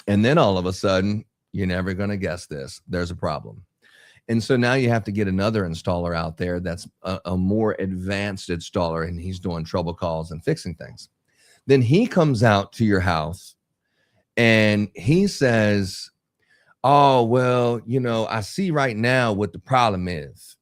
and then all of a sudden, you're never going to guess this, there's a problem. And so now you have to get another installer out there that's a more advanced installer, and he's doing trouble calls and fixing things. Then he comes out to your house and he says, oh, well, I see right now what the problem is.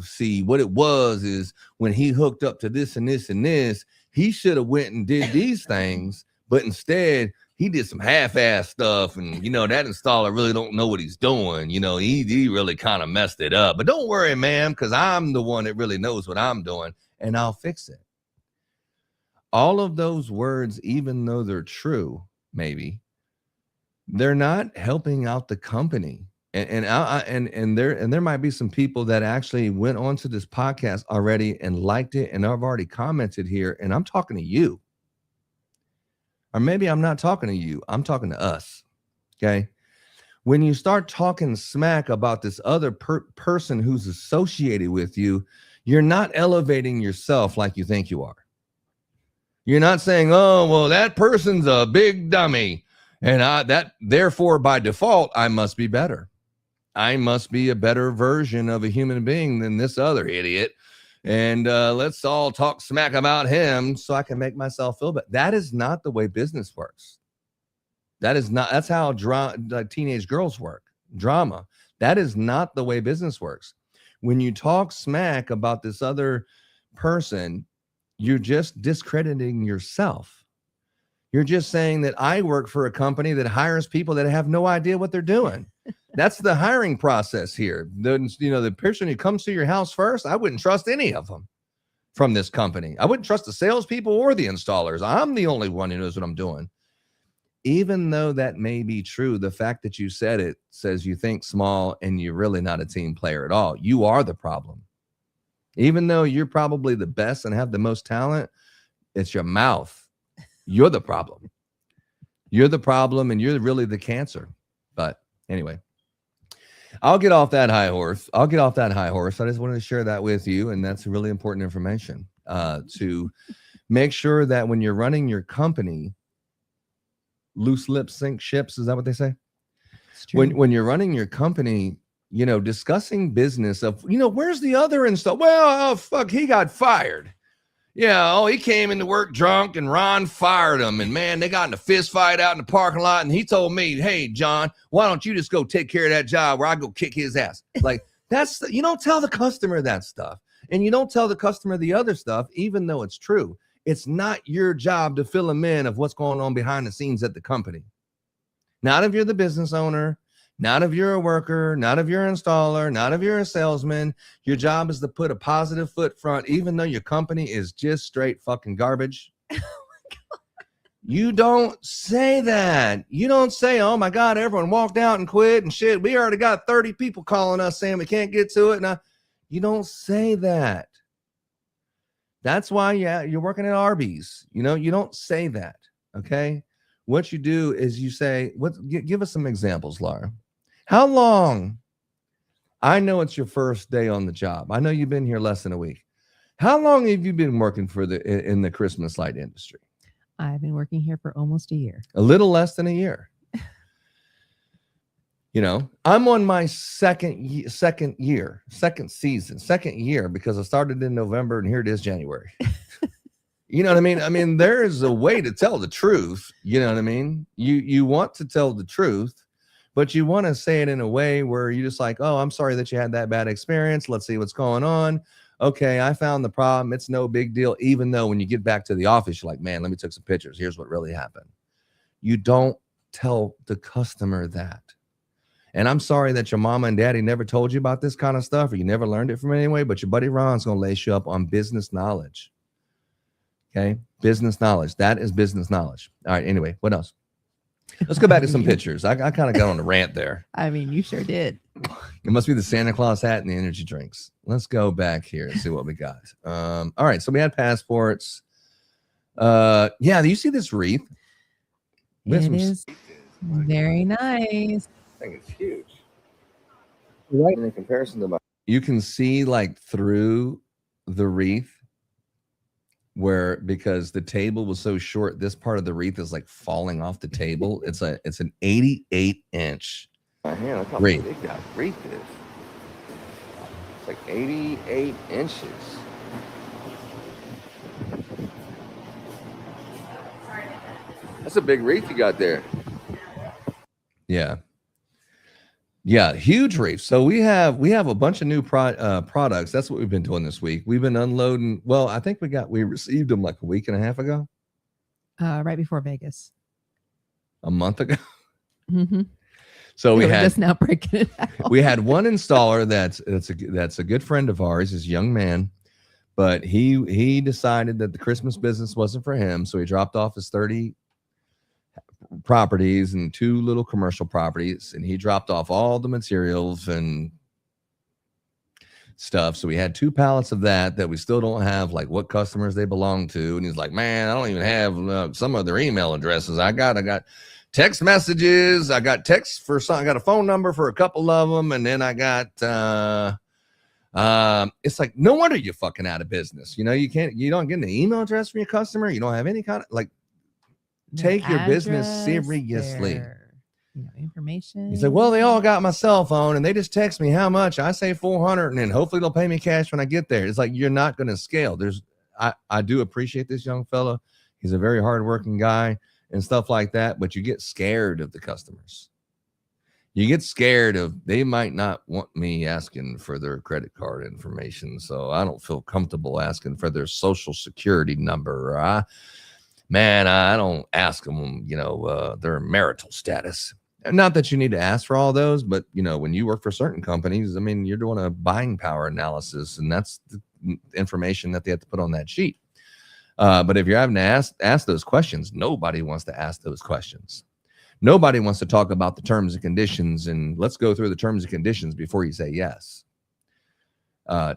See, what it was is when he hooked up to this and this and this, he should have went and did these things, but instead he did some half-ass stuff, and that installer really don't know what he's doing. He really kind of messed it up. But don't worry, ma'am, because I'm the one that really knows what I'm doing, and I'll fix it. All of those words, even though they're true, maybe they're not helping out the company. And there might be some people that actually went onto this podcast already and liked it, and I've already commented here, and I'm talking to you. Or maybe I'm not talking to you. I'm talking to us. Okay. When you start talking smack about this other person who's associated with you, You're not elevating yourself like you think you are. You're not saying, oh, well, that person's a big dummy. And that therefore, by default, I must be better. I must be a better version of a human being than this other idiot. And let's all talk smack about him so I can make myself feel better. That is not the way business works. That's how teenage girls work. Drama. That is not the way business works. When you talk smack about this other person, you're just discrediting yourself. You're just saying that I work for a company that hires people that have no idea what they're doing. That's the hiring process here. The person who comes to your house first, I wouldn't trust any of them from this company. I wouldn't trust the salespeople or the installers. I'm the only one who knows what I'm doing. Even though that may be true, the fact that you said it says you think small and you're really not a team player at all. You are the problem. Even though you're probably the best and have the most talent, it's your mouth. You're the problem. You're the problem and you're really the cancer. But anyway, I'll get off that high horse. I just wanted to share that with you. And that's really important information to make sure that when you're running your company, loose lips sink ships. Is that what they say? When you're running your company, discussing business of, where's the other install? Well, fuck, he got fired. Yeah, he came into work drunk and Ron fired him. And man, they got in a fist fight out in the parking lot. And he told me, hey, John, why don't you just go take care of that job where I go kick his ass? Like you don't tell the customer that stuff. And you don't tell the customer the other stuff, even though it's true. It's not your job to fill them in of what's going on behind the scenes at the company. Not if you're the business owner, not if you're a worker, not if you're an installer, not if you're a salesman. Your job is to put a positive foot front, even though your company is just straight fucking garbage. Oh my God. You don't say that. You don't say, oh my God, everyone walked out and quit and shit. We already got 30 people calling us saying we can't get to it. Now, you don't say that. That's why, you're working at Arby's. You don't say that. Okay. What you do is you say, give us some examples, Laura. How long? I know it's your first day on the job. I know you've been here less than a week. How long have you been working in the Christmas light industry? I've been working here for almost a year. A little less than a year. I'm on my second year because I started in November and here it is January. You know what I mean? I mean, there is a way to tell the truth. You know what I mean? You want to tell the truth, but you want to say it in a way where you're just like, oh, I'm sorry that you had that bad experience. Let's see what's going on. Okay, I found the problem. It's no big deal. Even though when you get back to the office, you're like, man, let me take some pictures. Here's what really happened. You don't tell the customer that. And I'm sorry that your mama and daddy never told you about this kind of stuff or you never learned it from anyway, but your buddy Ron's going to lace you up on business knowledge. Okay. Business knowledge. That is business knowledge. All right. Anyway, what else? Let's go back to some pictures. I kind of got on a rant there. I mean, you sure did. It must be the Santa Claus hat and the energy drinks. Let's go back here and see what we got. All right. So we had passports. Do you see this wreath? It is very nice. I think it's huge. Right in comparison to you can see like through the wreath because the table was so short, this part of the wreath is like falling off the table. It's an 88-inch look how big that wreath is. It's like 88 inches. That's a big wreath you got there. Yeah, huge wreath. So we have a bunch of new products. That's what we've been doing this week. We've been unloading. Well, I think we received them like a week and a half ago. Right before Vegas. A month ago. Mm-hmm. So we had just now breaking it out. We had one installer that's a good friend of ours, he's a young man, but he decided that the Christmas business wasn't for him, so he dropped off his 30 properties and 2 little commercial properties, and he dropped off all the materials and stuff. So we had 2 pallets of that we still don't have, like what customers they belong to. And he's like, man, I don't even have some of their got addresses. I got text messages. I got texts for some. I got a phone number for a couple of them, and then I got It's like, no wonder you're fucking out of business. You don't get an email address from your customer. You don't have any kind of like, take your business Address, seriously. their, information. He's like, well, they all got my cell phone and they just text me how much. I say 400 and then hopefully they'll pay me cash when I get there. It's like, you're not going to scale. I do appreciate this young fellow. He's a very hardworking guy and stuff like that, but you get scared of the customers. You get scared of, they might not want me asking for their credit card information. So I don't feel comfortable asking for their social security number. I don't ask them, their marital status. Not that you need to ask for all those, but when you work for certain companies, I mean, you're doing a buying power analysis, and that's the information that they have to put on that sheet. But if you're having to ask those questions, nobody wants to ask those questions. Nobody wants to talk about the terms and conditions, and let's go through the terms and conditions before you say yes.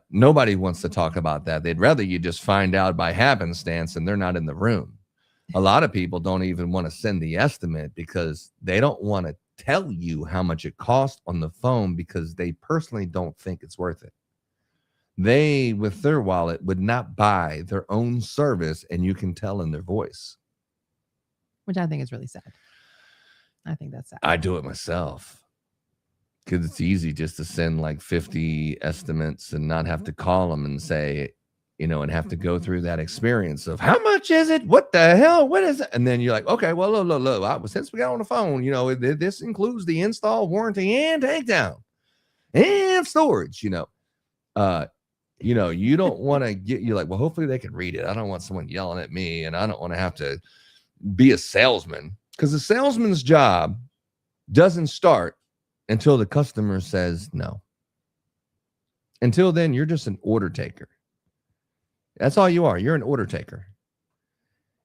Nobody wants to talk about that. They'd rather you just find out by happenstance and they're not in the room. A lot of people don't even want to send the estimate because they don't want to tell you how much it costs on the phone because they personally don't think it's worth it. They, with their wallet, would not buy their own service, and you can tell in their voice. Which I think is really sad. I think that's sad. I do it myself because it's easy just to send like 50 estimates and not have to call them and say, and have to go through that experience of how much is it? What the hell? What is it? And then you're like, okay, well, look, since we got on the phone, this includes the install, warranty, and takedown and storage, you don't want to you're like, well, hopefully they can read it. I don't want someone yelling at me, and I don't want to have to be a salesman, because the salesman's job doesn't start until the customer says no. Until then, you're just an order taker. That's all you are. You're an order taker.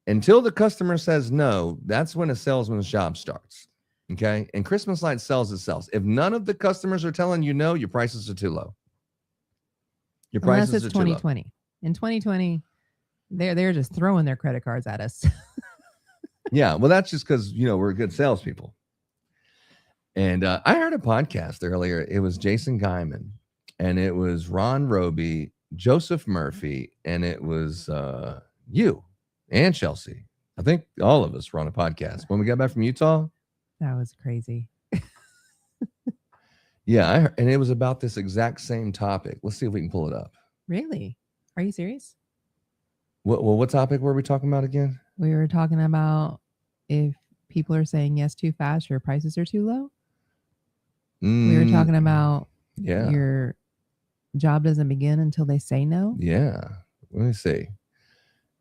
Until the customer says no, that's when a salesman's job starts. Okay. And Christmas Light sells itself. If none of the customers are telling you no, your prices are too low. Your prices Unless it's are too low. 2020. In 2020, they're just throwing their credit cards at us. Yeah. Well, that's just because, we're good salespeople. And I heard a podcast earlier. It was Jason Guyman, and it was Ron Roby, Joseph Murphy, and it was you and Chelsea. I think all of us were on a podcast when we got back from Utah. That was crazy. Yeah, and it was about this exact same topic. Let's see if we can pull it up. Really? Are you serious? What topic were we talking about again? We were talking about if people are saying yes too fast, your prices are too low. We were talking about your job doesn't begin until they say no. Yeah. Let me see.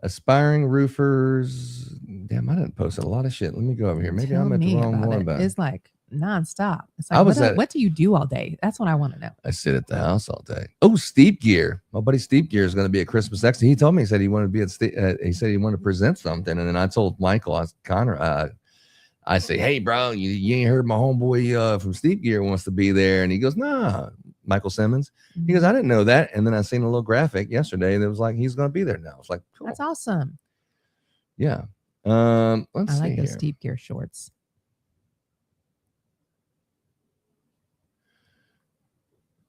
Aspiring roofers. Damn, I didn't post a lot of shit. Let me go over here. Maybe I'm at the wrong one. But it's like nonstop. It's like, what do you do all day? That's what I want to know. I sit at the house all day. Oh, Steep Gear. My buddy Steep Gear is going to be at Christmas X. He told me, he said he wanted to be at he said he wanted to present something. And then I told Michael, I say, hey, bro, you ain't heard my homeboy from Steep Gear wants to be there. And he goes, nah, Michael Simmons. Mm-hmm. He goes, I didn't know that. And then I seen a little graphic yesterday that was like, he's going to be there now. It's like, cool. That's awesome. Yeah. I like those Steep Gear shorts.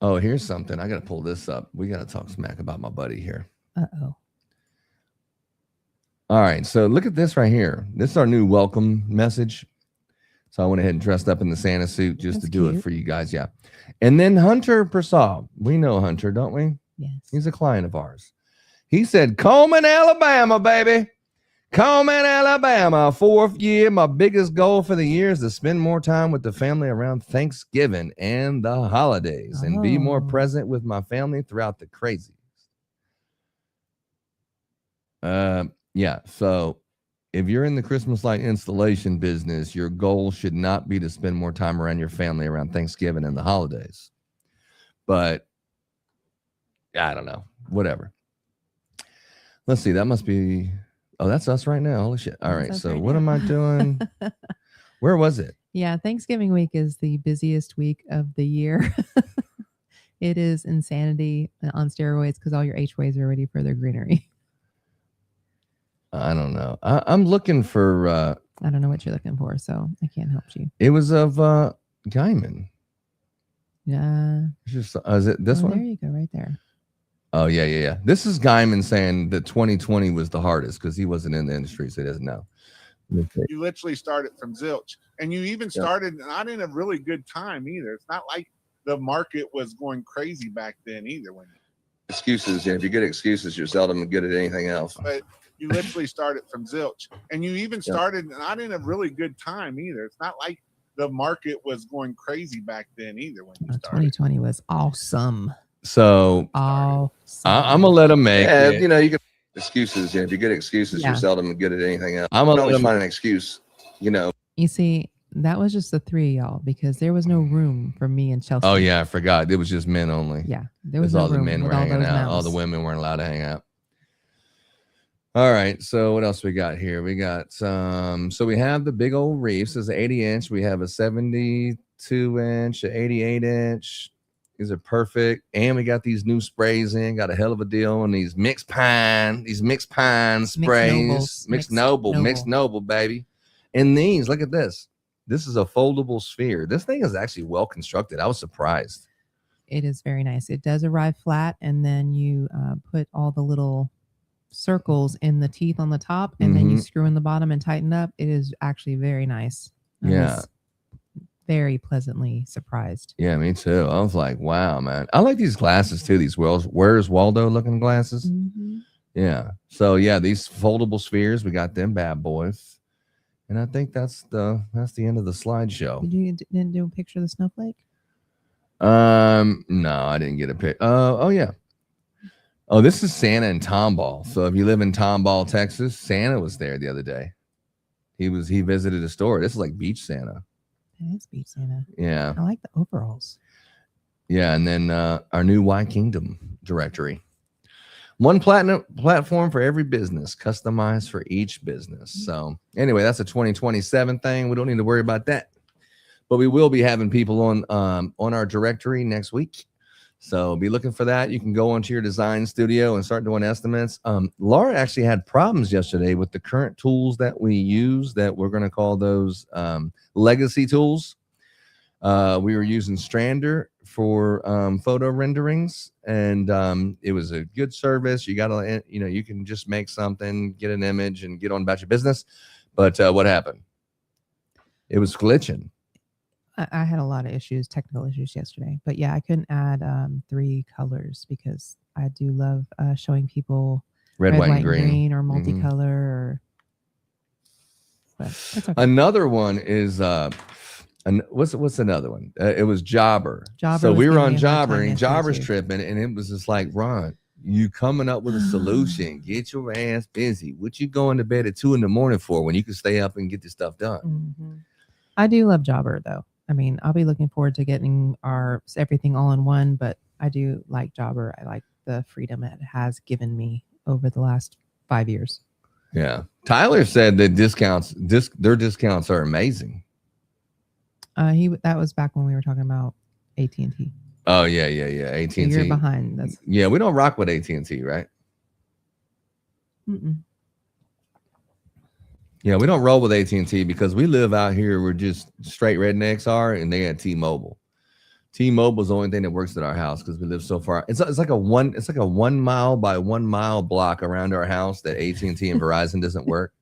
Oh, here's something. I got to pull this up. We got to talk smack about my buddy here. Uh-oh. All right. So look at this right here. This is our new welcome message. So I went ahead and dressed up in the Santa suit just to do it for you guys. Yeah. And then Hunter Prasad. We know Hunter, don't we? Yes. He's a client of ours. He said, Coleman, Alabama, baby. Coleman, Alabama. 4th year. My biggest goal for the year is to spend more time with the family around Thanksgiving and the holidays and be more present with my family throughout the crazies. Yeah. So if you're in the Christmas light installation business, your goal should not be to spend more time around your family around Thanksgiving and the holidays. But I don't know. Whatever. Let's see. That must be... Oh, that's us right now. Holy shit. All right. So what am I doing? Where was it? Yeah. Thanksgiving week is the busiest week of the year. It is insanity on steroids because all your HOAs are ready for their greenery. I don't know. I'm looking for... I don't know what you're looking for, so I can't help you. It was of Guyman. Yeah. It's just, is it this Oh, one? there you go, right there. Oh, yeah. This is Guyman saying that 2020 was the hardest because he wasn't in the industry, so he doesn't know. You literally started from zilch, and you even started not in a really good time either. It's not like the market was going crazy back then either. When excuses, and if you get excuses, you're seldom good at anything else. but you literally started from zilch, and you even started not in a really good time either. It's not like the market was going crazy back then either. When you started, 2020 was awesome. So Awesome. I'm gonna let him make it. You know, you can excuses, and if you get excuses, you're seldom good at anything else. I'm gonna let him find an excuse. You know. You see, that was just the three of y'all because there was no room for me and Chelsea. Oh yeah, I forgot. It was just men only. Yeah, there was no all the room men with were all hanging those out. mountains. All the women weren't allowed to hang out. All right, so what else we got here? We got so we have the big old reefs. This is 80-inch. We have a 72-inch, an 88-inch. These are perfect. And we got these new sprays in. Got a hell of a deal on these mixed pine sprays. Mixed noble, baby. And these, look at this. This is a foldable sphere. This thing is actually well constructed. I was surprised. It is very nice. It does arrive flat, and then you put all the little circles in the teeth on the top, and then you screw in the bottom and tighten up. It is actually very nice. I was very pleasantly surprised. Yeah, me too. I was like, wow, man. I like these glasses too. These Where's Waldo looking glasses. Yeah. So yeah, these foldable spheres, we got them bad boys. And I think that's the end of the slideshow. Didn't do a picture of the snowflake? No, I didn't get a pic. Oh yeah. Oh, this is Santa in Tomball. So if you live in Tomball, Texas, Santa was there the other day. He visited a store. This is like beach Santa. It is beach Santa. Yeah. I like the overalls. Yeah, and then our new Y Kingdom directory. One platform for every business, customized for each business. So anyway, that's a 2027 thing. We don't need to worry about that. But we will be having people on our directory next week. So be looking for that. You can go onto your design studio and start doing estimates. Laura actually had problems yesterday with the current tools that we use that we're going to call those legacy tools. We were using Strander for photo renderings, and it was a good service. You got to, you can just make something, get an image, and get on about your business. But what happened? It was glitching. I had a lot of technical issues yesterday, but yeah, I couldn't add 3 colors because I do love showing people red, white, and green, or multicolor. Or, but it's okay. Another one is what's another one? It was Jobber. So we were on Jobber, and Jobber's tripping, and it was just like, Ron, you coming up with a solution? Get your ass busy. What you going to bed at 2 a.m. for when you can stay up and get this stuff done? I do love Jobber though. I mean, I'll be looking forward to getting everything all in one, but I do like Jobber. I like the freedom it has given me over the last 5 years. Yeah. Tyler said that their discounts are amazing. That was back when we were talking about AT&T. Oh yeah. AT&T. So you're behind. Yeah, we don't rock with AT&T, right? Yeah, we don't roll with AT&T because we live out here. We're just straight rednecks and they got T-Mobile. T-Mobile is the only thing that works at our house because we live so far. It's like a 1 mile by 1 mile block around our house that AT&T and Verizon doesn't work.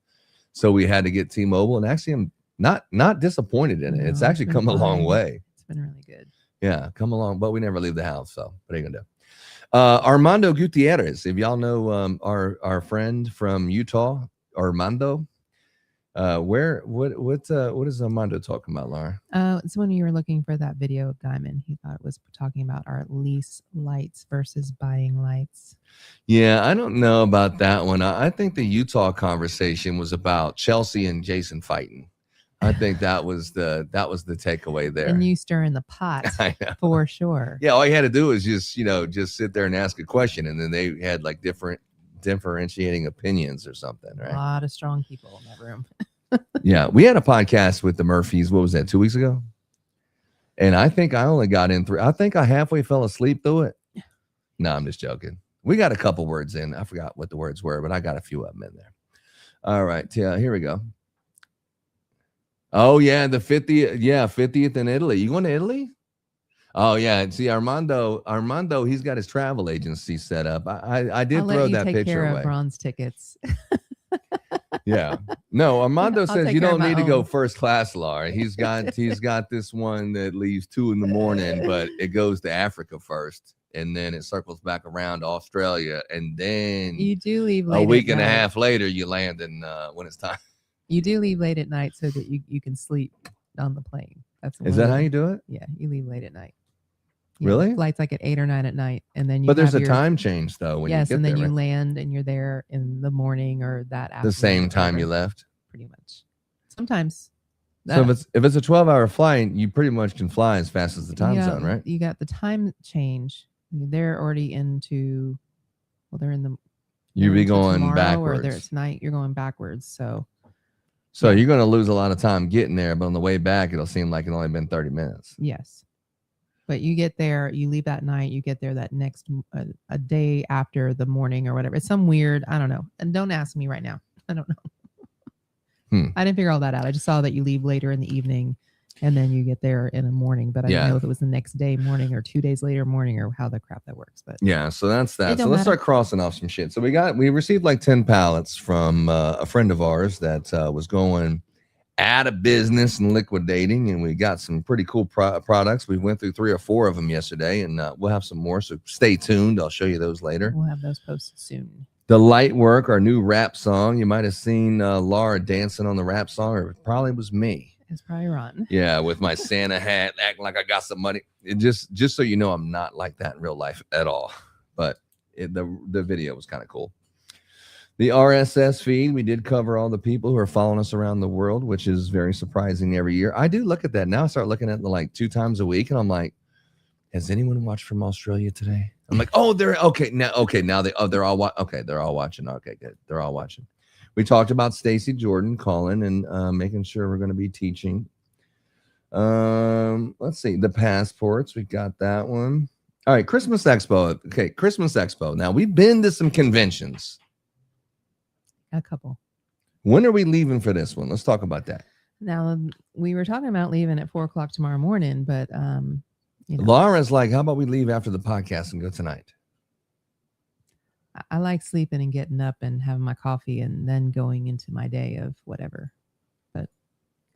So we had to get T-Mobile, and actually I'm not disappointed in it. It's actually come a long way. It's been really good. Yeah, come along, but we never leave the house, so what are you gonna do? Armando Gutierrez, if y'all know our friend from Utah, Armando. What is Armando talking about, Laura? It's when you were looking for that video of Guyman. He thought it was talking about our lease lights versus buying lights. Yeah, I don't know about that one. I think the Utah conversation was about Chelsea and Jason fighting. I think that was the takeaway there. And you stirring the pot for sure. Yeah, all you had to do was just sit there and ask a question, and then they had like differentiating opinions or something, right? A lot of strong people in that room. Yeah, we had a podcast with the Murphys. What was that, 2 weeks ago? And I think I only got in 3. I think I halfway fell asleep through it. No, I'm just joking. We got a couple words in. I forgot what the words were, but I got a few of them in there. All right, here we go. Oh yeah, the 50th. Yeah, 50th in Italy. You going to Italy? Oh yeah, and see Armando, he's got his travel agency set up. I did I'll throw let you that take picture care away. of Ron's tickets. Yeah. No, Armando I'll says take you care of don't my need to go own. first class, Laura. He's got this one that leaves 2 a.m, but it goes to Africa first, and then it circles back around to Australia, and then You do leave late a week at and a night. half later you land in when it's time. You do leave late at night so that you can sleep on the plane. That's Is that how you do it? Yeah, you leave late at night. Yeah, Really? flights like at 8 or 9 at night, and then you. But there's have a your, time change though when you yes, get and then there, you right? land and you're there in the morning or that afternoon. The same time whatever, you left. pretty much. Sometimes. So if it's a 12-hour flight, you pretty much can fly as fast as the time zone, right? You got the time change. They're already into. Well, they're in the. You'd be into going tomorrow or backwards. tonight. You're going backwards. So So you're going to lose a lot of time getting there, but on the way back, it'll seem like it only been 30 minutes. yes. But you get there, you leave that night, you get there that next a day after the morning or whatever. It's some weird, I don't know. And don't ask me right now. I don't know. I didn't figure all that out. I just saw that you leave later in the evening and then you get there in the morning. But I didn't know if it was the next day morning or 2 days later morning or how the crap that works. But yeah, so that's that. So let's matter. start crossing off some shit. So we received like 10 pallets from a friend of ours that was going out of business and liquidating, and we got some pretty cool products. We went through 3 or 4 of them yesterday, and we'll have some more, so stay tuned. I'll show you those later. We'll have those posted soon. The Light Work, our new rap song. You might have seen Laura dancing on the rap song, or it probably was me. It's probably Ron. Yeah, with my Santa hat, acting like I got some money. It just so you know, I'm not like that in real life at all. But the video was kind of cool. The RSS feed, we did cover all the people who are following us around the world, which is very surprising every year. I do look at that now. I start looking at it like 2 times a week, and I'm like, has anyone watched from Australia today? I'm like, oh, they're okay now. They're all watching. Okay, good. They're all watching. We talked about Stacy Jordan calling and making sure we're going to be teaching. Let's see the passports. We got that one. All right, Christmas Expo. Okay, Christmas Expo. Now we've been to some conventions. A couple. When are we leaving for this one? Let's talk about that. Now we were talking about leaving at 4:00 tomorrow morning, but Laura's like, how about we leave after the podcast and go tonight? I like sleeping and getting up and having my coffee and then going into my day of whatever. But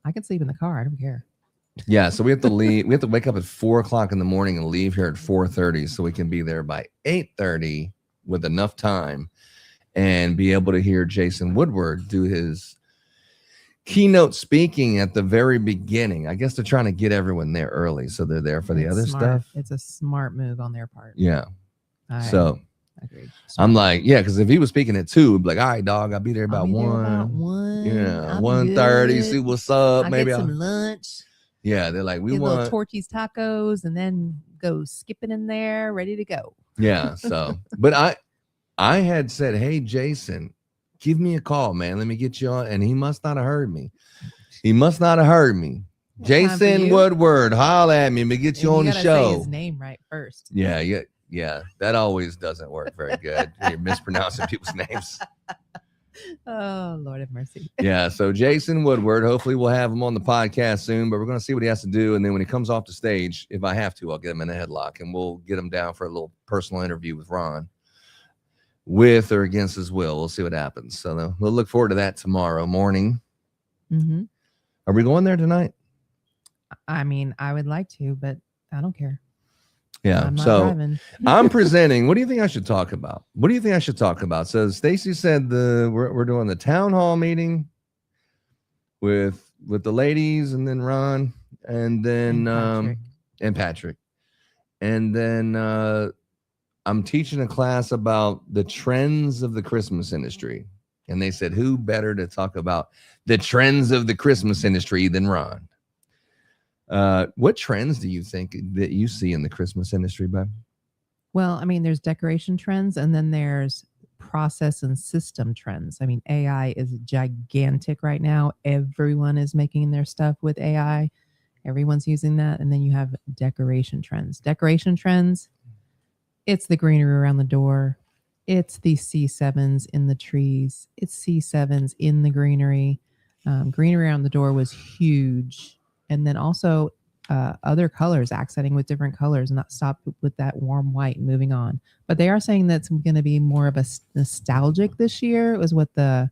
I can sleep in the car. I don't care. Yeah, so we have to leave. We have to wake up at 4:00 in the morning and leave here at 4:30 so we can be there by 8:30 with enough time and be able to hear Jason Woodward do his keynote speaking at the very beginning. I guess they're trying to get everyone there early, so they're there for the other stuff. It's a smart move on their part. Yeah. So agreed. I'm like, yeah, because if he was speaking at 2, I'd be like, all right, dog, I'll be there about 1. About 1. Yeah, 1:30. See what's up. Maybe get some lunch. Yeah, they're like, we get want little Torchy's tacos and then go skipping in there, ready to go. Yeah. So, but I had said, hey, Jason, give me a call, man. Let me get you on. And he must not have heard me. Jason Woodward, holla at me. Let me get you on the show. Say his name right first. Yeah. That always doesn't work very good. You're mispronouncing people's names. Oh, Lord have mercy. Yeah. So Jason Woodward, hopefully we'll have him on the podcast soon, but we're going to see what he has to do. And then when he comes off the stage, if I have to, I'll get him in a headlock and we'll get him down for a little personal interview with Ron. With or against his will. We'll see what happens. So we'll look forward to that tomorrow morning. Mm-hmm. Are we going there tonight? I mean, I would like to, but I don't care. Yeah. I'm not so driving. I'm presenting. What do you think I should talk about? So Stacy said we're doing the town hall meeting with the ladies and then Ron and then and Patrick. And then I'm teaching a class about the trends of the Christmas industry. And they said, who better to talk about the trends of the Christmas industry than Ron? What trends do you think that you see in the Christmas industry, Bob? Well, I mean, there's decoration trends and then there's process and system trends. I mean, AI is gigantic right now. Everyone is making their stuff with AI. Everyone's using that. And then you have decoration trends. It's the greenery around the door. It's the C7s in the trees. It's C7s in the greenery. Greenery around the door was huge. And then also other colors, accenting with different colors, and not stop with that warm white and moving on. But they are saying that's going to be more of a nostalgic this year, was what the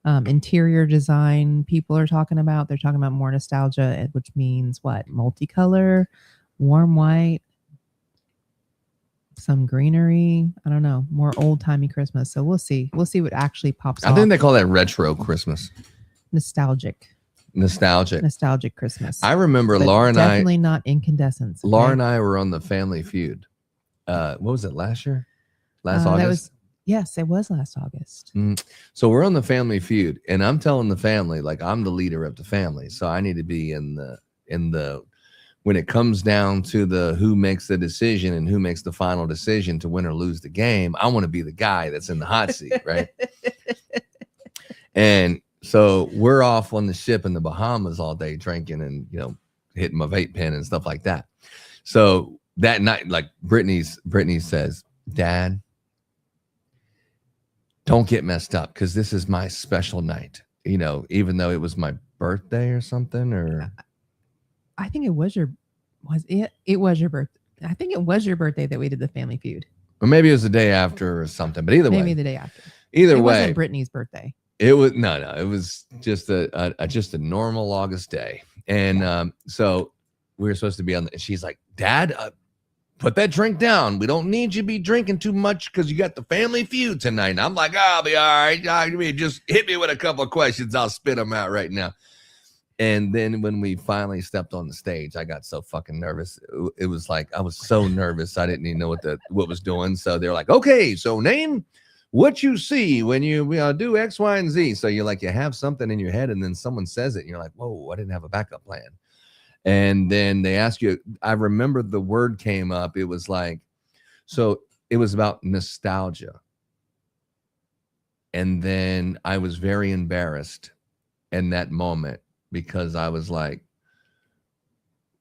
interior design people are talking about. They're talking about more nostalgia, which means what? Multicolor, warm white, some greenery. I don't know, more old timey Christmas. So we'll see. We'll see what actually pops I off. think they call that retro Christmas. Nostalgic Christmas. I remember But Laura and I. definitely not incandescents. Okay? Laura and I were on the Family Feud. What was it, last year? Last August? Yes, it was last August. So we're on the Family Feud, and I'm telling the family, like, I'm the leader of the family, so I need to be in the when it comes down to the who makes the decision and who makes the final decision to win or lose the game. I want to be the guy that's in the hot seat, right? And so we're off on the ship in the Bahamas all day drinking and, you know, hitting my vape pen and stuff like that. So that night, like Brittany says, Dad, don't get messed up, because this is my special night, you know, even though it was my birthday or something. Or I think it was your birthday. I think it was your birthday that we did the Family Feud. Or maybe it was the day after or something. But either way, maybe the day after. Either it way, wasn't Brittany's birthday. It was no. It was just a normal August day, and so we were supposed to be on. And she's like, Dad, put that drink down. We don't need you to be drinking too much because you got the Family Feud tonight. And I'm like, I'll be all right. Just hit me with a couple of questions. I'll spit them out right now. And then when we finally stepped on the stage, I got so fucking nervous. It was like I was so nervous. I didn't even know what was doing. So they're like, okay, so name what you see when you do X, Y, and Z. So you have something in your head, and then someone says it, and you're like, whoa, I didn't have a backup plan. And then they ask you, I remember the word came up. It was like, so it was about nostalgia. And then I was very embarrassed in that moment, because I was like,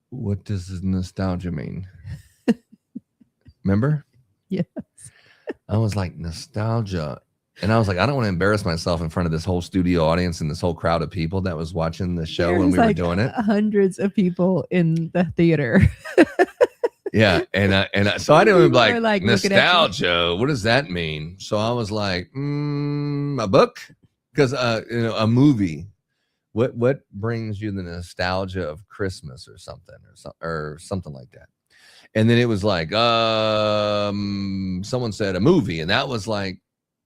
what does this nostalgia mean? Remember? Yes. I was like, nostalgia. And I was like, I don't want to embarrass myself in front of this whole studio audience and this whole crowd of people that was watching the show when we were doing it. Hundreds of people in the theater. Yeah. And so I didn't even like nostalgia. What does that mean? So I was like, a book? Because, a movie. What brings you the nostalgia of Christmas or something like that? And then it was like, someone said a movie, and that was like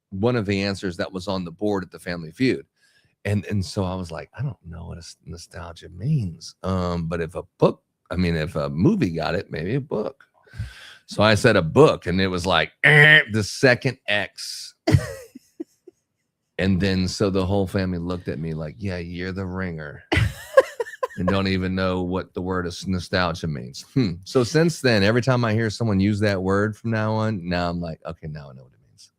one of the answers that was on the board at the Family Feud. And so I was like, I don't know what nostalgia means. But if a movie got it, maybe a book. So I said a book, and it was like the second X. And then so the whole family looked at me like, yeah, you're the ringer. And don't even know what the word of nostalgia means. So since then, every time I hear someone use that word from now on, now I'm like, okay, now I know what it means.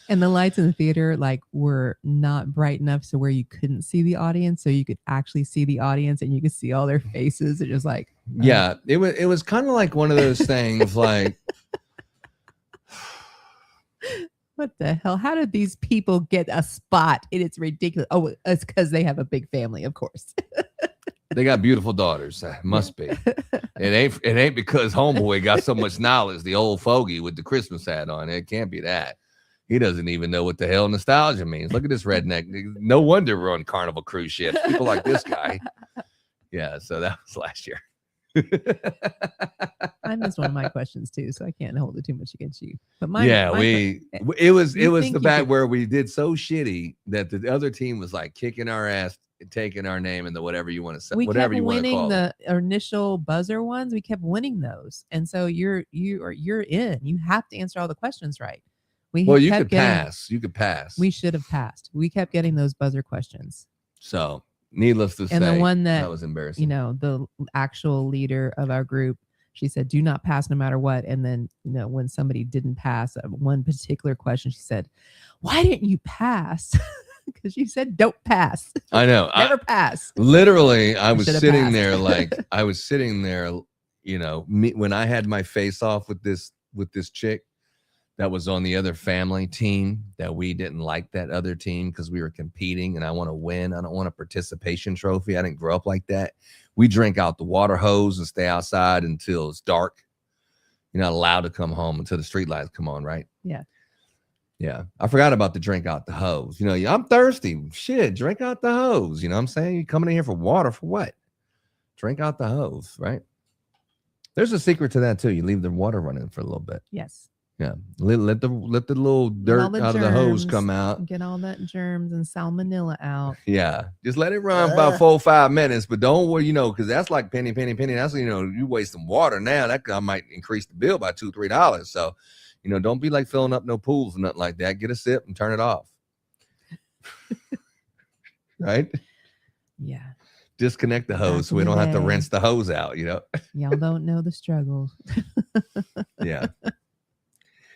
And the lights in the theater were not bright enough so where you couldn't see the audience, so you could actually see the audience and you could see all their faces. It was like, yeah, it was kind of like one of those things like, what the hell? How did these people get a spot? It's ridiculous. Oh, it's because they have a big family, of course. They got beautiful daughters. Must be. It ain't because homeboy got so much knowledge, the old fogey with the Christmas hat on. It can't be that. He doesn't even know what the hell nostalgia means. Look at this redneck. No wonder we're on Carnival cruise ships. People like this guy. Yeah, so that was last year. I missed one of my questions too, so I can't hold it too much against you. But it was the fact where we did so shitty that the other team was like kicking our ass, taking our name, and the whatever you want to say, whatever you want to call the initial buzzer ones. We kept winning those, and so you're in. You have to answer all the questions right. You could pass. You could pass. We should have passed. We kept getting those buzzer questions. So needless to say, and the one that was embarrassing. The actual leader of our group, she said, do not pass no matter what. And then, when somebody didn't pass one particular question, she said, why didn't you pass? Because you said don't pass. I know. Never pass. Literally, I was sitting there when I had my face off with this chick, that was on the other family team that we didn't like that other team because we were competing and I want to win. I don't want a participation trophy. I didn't grow up like that. We drink out the water hose and stay outside until it's dark. You're not allowed to come home until the street lights come on, right? Yeah. Yeah. I forgot about the drink out the hose. You know, I'm thirsty. Shit, drink out the hose. You know what I'm saying? You coming in here for water for what? Drink out the hose, right? There's a secret to that too. You leave the water running for a little bit. Yes. Yeah. Let the little dirt out of the hose come out. Get all that germs and salmonella out. Yeah. Just let it run about 4 or 5 minutes, but don't worry, you know, because that's like penny. That's, you know, you waste some water now. That might increase the bill by $2, $3. So, you know, don't be like filling up no pools or nothing like that. Get a sip and turn it off. Right? Yeah. Disconnect the hose so we don't have to rinse the hose out, you know. Y'all don't know the struggle. Yeah.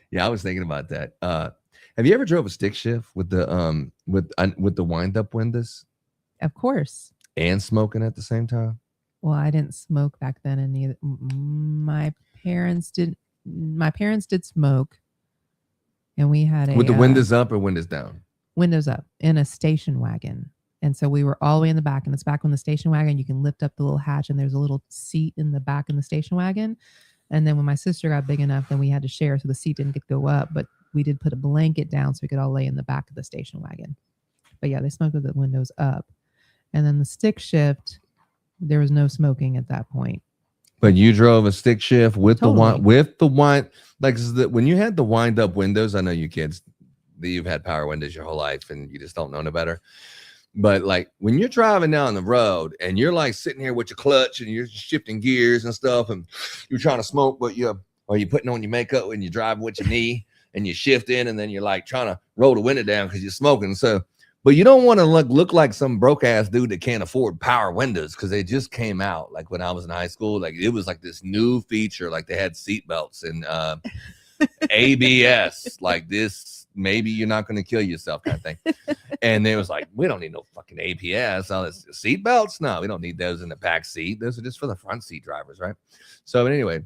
Yeah, I was thinking about that. Have you ever drove a stick shift with the wind up windows Of course. and smoking at the same time? Well, I didn't smoke back then, and neither my parents did. My parents did smoke, and we had With the windows up or windows down? Windows up in a station wagon. And so we were all the way in the back, and it's back on the station wagon. You can lift up the little hatch, and there's a little seat in the back in the station wagon. And then when my sister got big enough, then we had to share, so the seat didn't get to go up, but we did put a blanket down so we could all lay in the back of the station wagon. But yeah, they smoked with the windows up. And then the stick shift, there was no smoking at that point. But you drove a stick shift with Totally. the wind, like when you had the wind up windows. I know you kids, you've had power windows your whole life, and you just don't know no better. But like when you're driving down the road and you're like sitting here with your clutch and you're shifting gears and stuff, and you're trying to smoke, but you're putting on your makeup and you're driving with your knee and you shift in, and then you're like trying to roll the window down because you're smoking. So, but you don't want to look like some broke ass dude that can't afford power windows because they just came out. Like when I was in high school, like it was like this new feature, like they had seat belts and ABS, like this. Maybe you're not going to kill yourself kind of thing. And it was like, we don't need no fucking APS. All this seat belts. No, we don't need those in the back seat. Those are just for the front seat drivers, right? So, but anyway,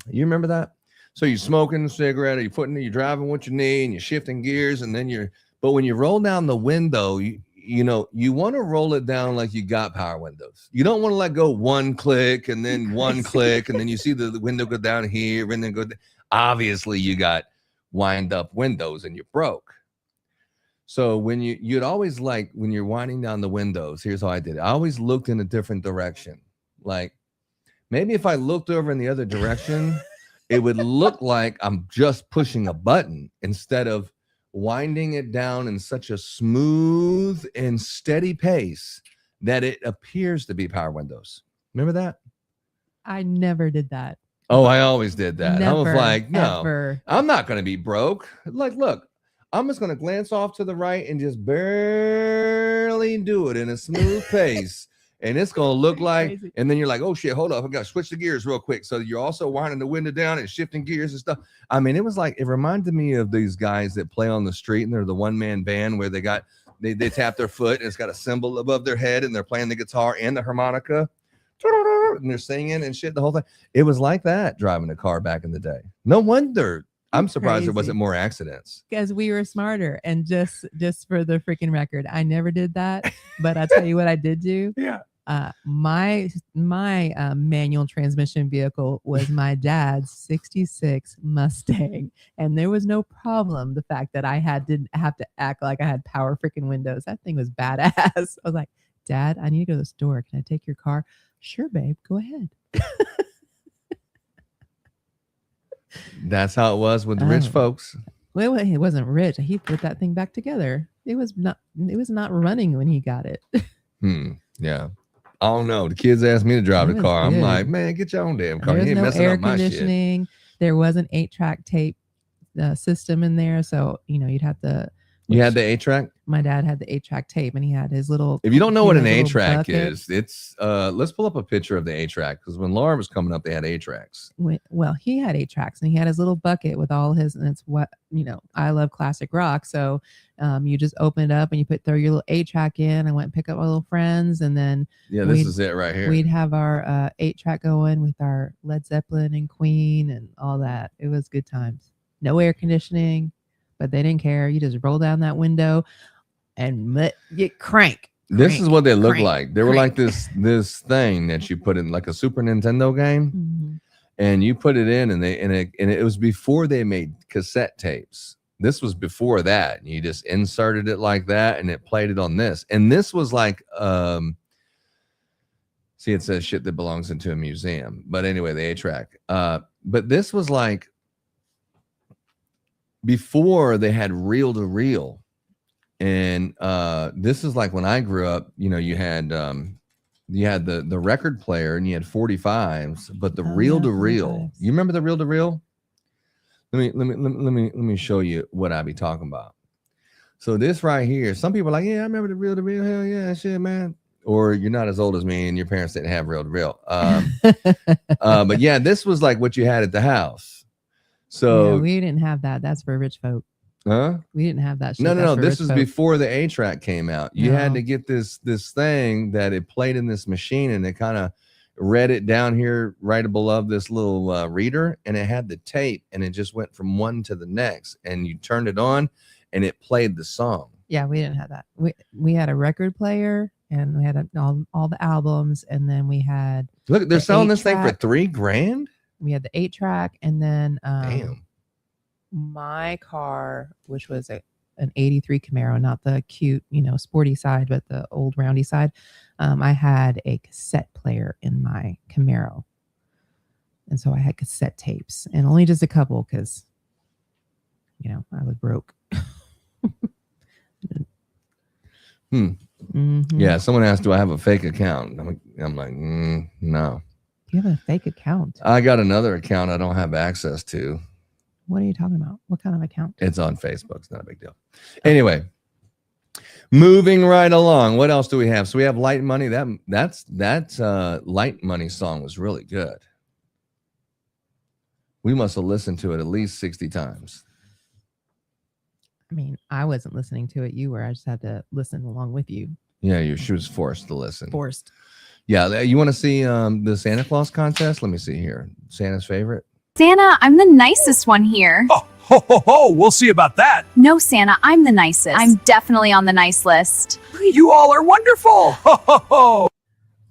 you remember that? So you're smoking a cigarette, or you're driving with your knee and you're shifting gears, and then but when you roll down the window, you know, you want to roll it down like you got power windows. You don't want to let go one click and then one click, and then you see the window go down here and then go down. Obviously, you got wind up windows and you're broke. So when you'd always like when you're winding down the windows, here's how I did it. I always looked in a different direction. Like maybe if I looked over in the other direction, it would look like I'm just pushing a button instead of winding it down in such a smooth and steady pace that it appears to be power windows. Remember that? I never did that. Oh, I always did that. Never, I was like, no, ever. I'm not going to be broke. Like, look, I'm just going to glance off to the right and just barely do it in a smooth pace. And it's going to look like, Crazy. And then you're like, oh shit, hold up. I got to switch the gears real quick. So you're also winding the window down and shifting gears and stuff. I mean, it was like, it reminded me of these guys that play on the street and they're the one-man band where they tap their foot and it's got a cymbal above their head and they're playing the guitar and the harmonica. And they're singing and shit the whole time. It was like that driving a car back in the day. No wonder. I'm surprised there wasn't more accidents. Because we were smarter. And just for the freaking record, I never did that. But I'll tell you what I did do. Yeah. My manual transmission vehicle was my dad's 66 Mustang, and there was no problem the fact that I didn't have to act like I had power freaking windows. That thing was badass. I was like, Dad, I need to go to the store. Can I take your car? Sure, babe, go ahead. That's how it was with the rich folks. Well, it wasn't rich. He put that thing back together. It was not running when he got it. Yeah. I don't know. The kids asked me to drive the car. Good. I'm like, man, get your own damn car. There You was ain't no messing air up my shit. conditioning. There was an 8-track tape system in there. So, you'd have to. You had the 8-track? My dad had the 8-track tape, and he had his little. If you don't know what an little 8-track bucket. is, it's let's pull up a picture of the 8-track because when Laura was coming up, they had 8-tracks. Well, he had 8-tracks, and he had his little bucket with all his, and it's what I love classic rock, so you just open it up and you throw your little 8-track in. I went and pick up my little friends, and then this is it right here. We'd have our 8-track going with our Led Zeppelin and Queen and all that. It was good times. no air conditioning, but they didn't care. You just roll down that window and you crank. This is what they look crank, like. They were like this thing that you put in like a Super Nintendo game, Mhm. and you put it in, and it was before they made cassette tapes. This was before that. You just inserted it like that, and it played it on this. And this was like, see, it says shit that belongs into a museum. But anyway, the 8-track. But this was like before they had reel to reel. And this is like when I grew up, you know, you had the record player and you had 45s, but the reel to reel. You remember the reel to reel? Let me show you what I be talking about. So this right here, some people are like, yeah, I remember the reel to reel. Hell yeah, shit, man. Or you're not as old as me and your parents didn't have reel to reel. But yeah, this was like what you had at the house. So yeah, we didn't have that. That's for rich folk. huh? We didn't have that shit. No. This is before the 8-track came out. You had No. to get this thing that it played in this machine, and it kind of read it down here right above this little reader, and it had the tape, and it just went from one to the next, and you turned it on, and it played the song. Yeah, we didn't have that. We had a record player, and we had all the albums, and then we had Look, they're selling this thing for $8-track. $3,000. We had the 8-track, and then Damn. my car, which was an 83 Camaro, not the cute, sporty side, but the old roundy side. I had a cassette player in my Camaro. And so I had cassette tapes, and only just a couple because, I was broke. Mm-hmm. Yeah, someone asked, do I have a fake account? I'm like, no. You have a fake account? I got another account I don't have access to. What are you talking about? What kind of account? It's on Facebook. It's not a big deal. Anyway, moving right along. What else do we have? So we have Light Money. That Light Money song was really good. We must have listened to it at least 60 times. I mean, I wasn't listening to it. You were. I just had to listen along with you. Yeah, she was forced to listen. Forced. Yeah, you want to see the Santa Claus contest? Let me see here. Santa's favorite. Santa, I'm the nicest one here. Oh, ho, ho, ho. We'll see about that. No, Santa, I'm the nicest. I'm definitely on the nice list. You all are wonderful. Ho, ho, ho.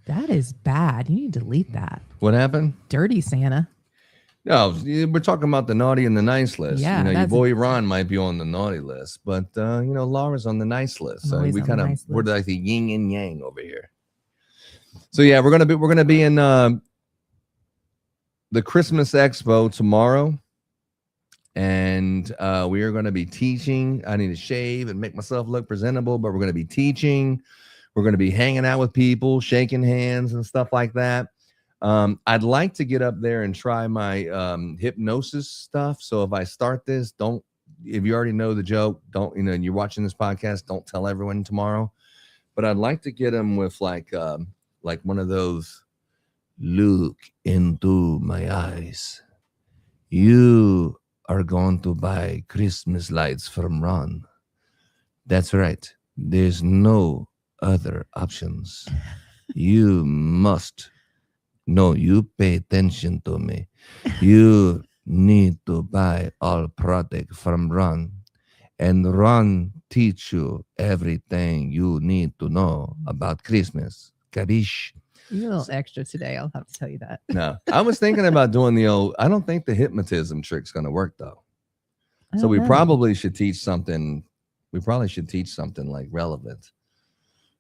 That is bad. You need to delete that. What happened? Dirty Santa. No, we're talking about the naughty and the nice list. Yeah, your boy Ron might be on the naughty list, but Laura's on the nice list. So we kind of we're like the yin and yang over here. So yeah, we're gonna be in the Christmas Expo tomorrow, and we are going to be teaching. I need to shave and make myself look presentable, but we're going to be teaching. We're going to be hanging out with people, shaking hands and stuff like that. I'd like to get up there and try my hypnosis stuff. So if I start this, if you already know the joke, and you're watching this podcast, don't tell everyone tomorrow. But I'd like to get them with like one of those, look into my eyes. You are going to buy Christmas lights from Ron. That's right. There's no other options. You must. No, you pay attention to me. You need to buy all product from Ron. And Ron teach you everything you need to know about Christmas. Kabish? You're a little extra today. I'll have to tell you that. No, I was thinking about doing I don't think the hypnotism trick's going to work though. So we probably should teach something. We probably should teach something like relevant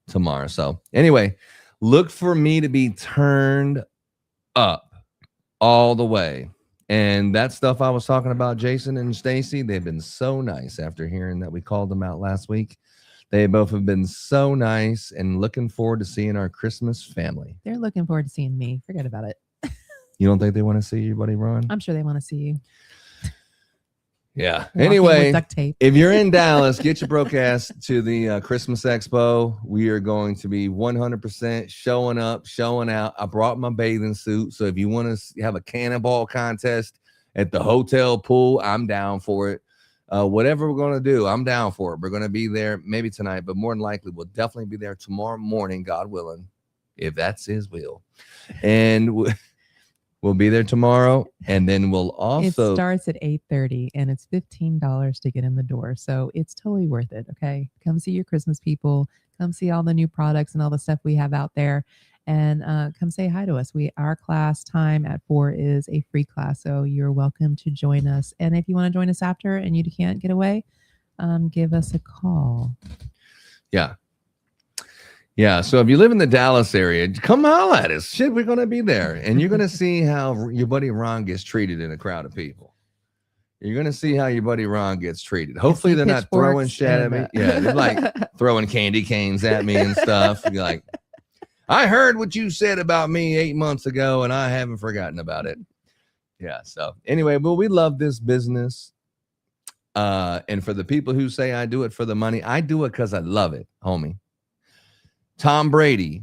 tomorrow. So anyway, look for me to be turned up all the way. And that stuff I was talking about, Jason and Stacy, they've been so nice after hearing that we called them out last week. They both have been so nice and looking forward to seeing our Christmas family. They're looking forward to seeing me. Forget about it. You don't think they want to see you, buddy, Ron? I'm sure they want to see you. Yeah. Walking Anyway, with duct tape. if you're in Dallas, get your broke ass to the Christmas Expo. We are going to be 100% showing up, showing out. I brought my bathing suit. So if you want to have a cannonball contest at the hotel pool, I'm down for it. Whatever we're going to do, I'm down for it. We're going to be there maybe tonight, but more than likely, we'll definitely be there tomorrow morning, God willing, if that's his will. And We'll be there tomorrow, and then we'll It also starts at 8:30 and it's $15 to get in the door. So it's totally worth it. Okay. Come see your Christmas people. Come see all the new products and all the stuff we have out there. And come say hi to us. Our class time at 4 is a free class. So you're welcome to join us. And if you want to join us after and you can't get away, give us a call. Yeah. Yeah. So if you live in the Dallas area, come holler at us. Shit, we're going to be there. And you're going to see how your buddy Ron gets treated in a crowd of people. You're going to see how your buddy Ron gets treated. Hopefully they're not throwing shit at me. Yeah. They're like throwing candy canes at me and stuff. You're like, I heard what you said about me 8 months ago and I haven't forgotten about it. Yeah. So anyway, well, we love this business. And for the people who say I do it for the money, I do it because I love it, homie. Tom Brady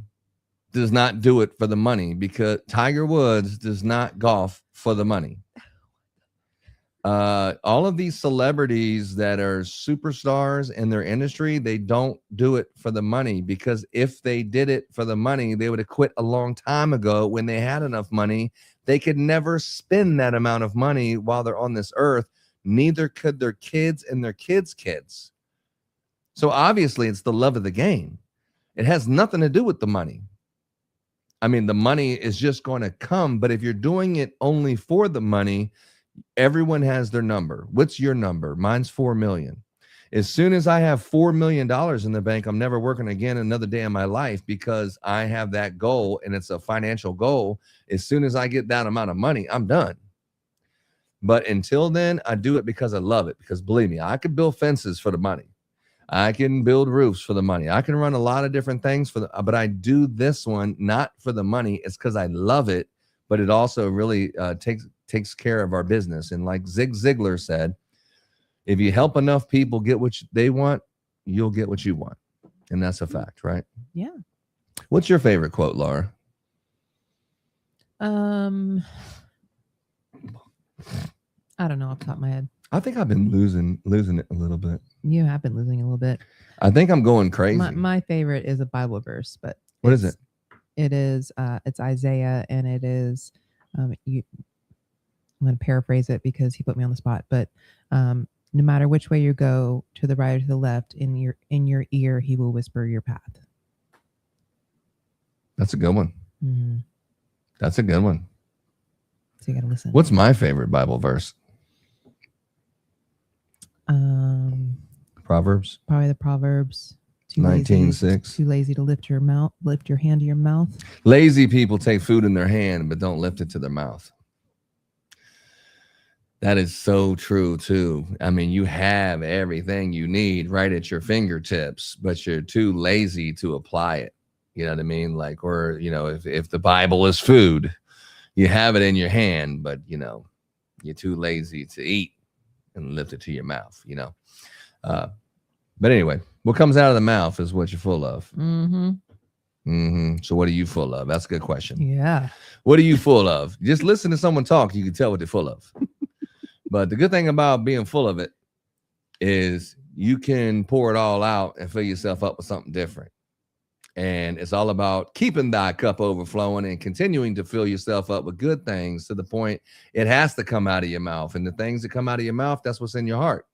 does not do it for the money because Tiger Woods does not golf for the money. All of these celebrities that are superstars in their industry, they don't do it for the money, because if they did it for the money, they would have quit a long time ago when they had enough money. They could never spend that amount of money while they're on this earth. Neither could their kids and their kids' kids. So obviously it's the love of the game. It has nothing to do with the money. I mean, the money is just going to come, but if you're doing it only for the money, everyone has their number. What's your number? Mine's 4 million. As soon as I have $4 million in the bank, I'm never working again another day in my life, because I have that goal and it's a financial goal. As soon as I get that amount of money, I'm done. But until then, I do it because I love it. Because believe me, I could build fences for the money. I can build roofs for the money. I can run a lot of different things but I do this one not for the money. It's because I love it, but it also really takes care of our business. And like Zig Ziglar said, if you help enough people get what they want, you'll get what you want. And that's a fact, right? Yeah. What's your favorite quote, Laura? I don't know off the top of my head. I think I've been losing it a little bit. You have been losing a little bit. I think I'm going crazy. My favorite is a Bible verse, but what is it? It is it's Isaiah, and it is I'm going to paraphrase it because he put me on the spot, but no matter which way you go, to the right or to the left, in your ear he will whisper your path. That's a good one. Mm-hmm. That's a good one. So you got to listen. What's my favorite Bible verse? Proverbs. Probably the Proverbs. 19:6. Too lazy to lift your hand to your mouth. Lazy people take food in their hand, but don't lift it to their mouth. That is so true too. I mean, you have everything you need right at your fingertips, but you're too lazy to apply it. You know what I mean? Like, or, you know, if the Bible is food, you have it in your hand, but, you know, you're too lazy to eat and lift it to your mouth, you know. But anyway, what comes out of the mouth is what you're full of. Mm-hmm. Mm-hmm. So what are you full of? That's a good question. Yeah. What are you full of? Just listen to someone talk. You can tell what they're full of. But the good thing about being full of it is you can pour it all out and fill yourself up with something different. And it's all about keeping thy cup overflowing and continuing to fill yourself up with good things to the point it has to come out of your mouth. And the things that come out of your mouth, that's what's in your heart.